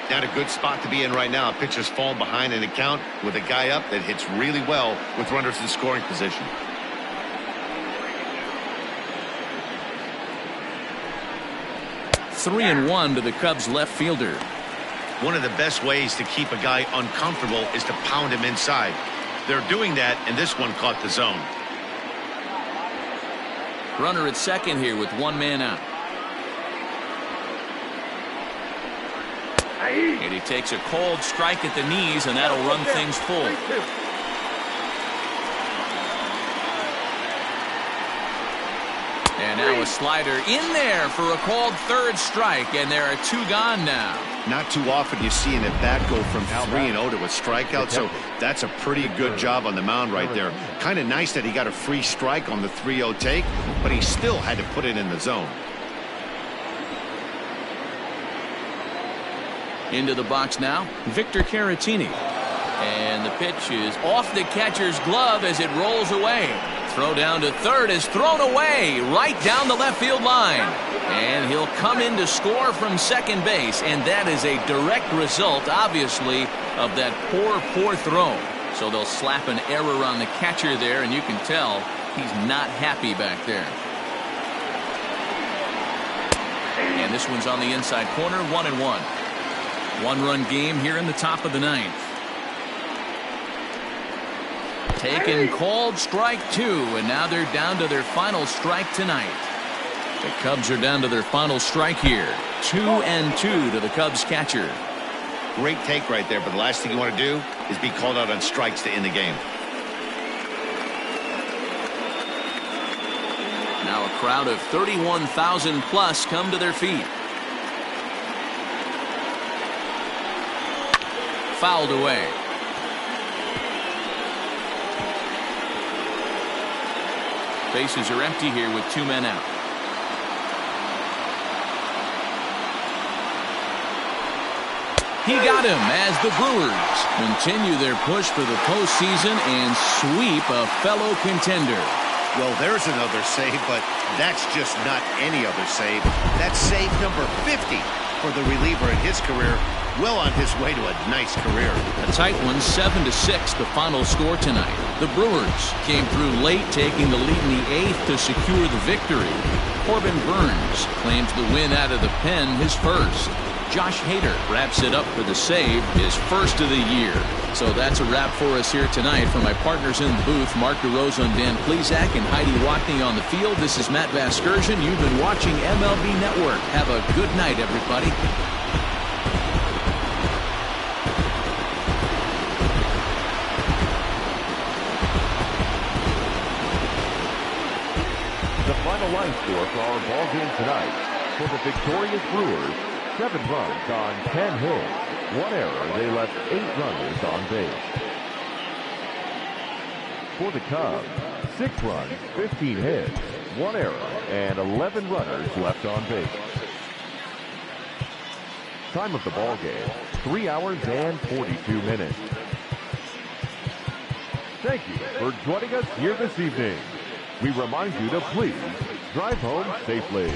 Not a good spot to be in right now. Pitcher's falling behind in the count with a guy up that hits really well with runners in scoring position. Three and 1 to the Cubs left fielder. One of the best ways to keep a guy uncomfortable is to pound him inside. They're doing that, and this one caught the zone. Runner at second here with 1 man out. And he takes a cold strike at the knees, and that'll run things full. And now a slider in there for a called third strike, and there are 2 gone now. Not too often you see an at-bat go from 3-0 to a strikeout, so that's a pretty good job on the mound right there. Kind of nice that he got a free strike on the 3-0 take, but he still had to put it in the zone. Into the box now, Victor Caratini. And the pitch is off the catcher's glove as it rolls away. Throw down to third is thrown away right down the left field line. And he'll come in to score from second base. And that is a direct result, obviously, of that poor throw. So they'll slap an error on the catcher there, and you can tell he's not happy back there. And this one's on the inside corner, 1-1. 1-run game here in the top of the 9th. Taken, called, strike 2, and now they're down to their final strike tonight. The Cubs are down to their final strike here. 2-2 to the Cubs catcher. Great take right there, but the last thing you want to do is be called out on strikes to end the game. Now a crowd of 31,000 plus come to their feet. Fouled away. Bases are empty here with 2 men out. He got him as the Brewers continue their push for the postseason and sweep a fellow contender. Well, there's another save, but that's just not any other save. That's save number 50 for the reliever in his career. Well on his way to a nice career. A tight one, 7-6, the final score tonight. The Brewers came through late, taking the lead in the 8th to secure the victory. Corbin Burns claims the win out of the pen, his first. Josh Hader wraps it up for the save, his first of the year. So that's a wrap for us here tonight. For my partners in the booth, Mark DeRosa and Dan Plesac and Heidi Watney on the field, this is Matt Vasgersian. You've been watching MLB Network. Have a good night, everybody. The final line score for our ball game tonight. For the victorious Brewers, 7 runs on 10 hits. 1 error, they left 8 runners on base. For the Cubs, 6 runs, 15 hits, 1 error, and 11 runners left on base. Time of the ball game, 3 hours and 42 minutes. Thank you for joining us here this evening. We remind you to please drive home safely.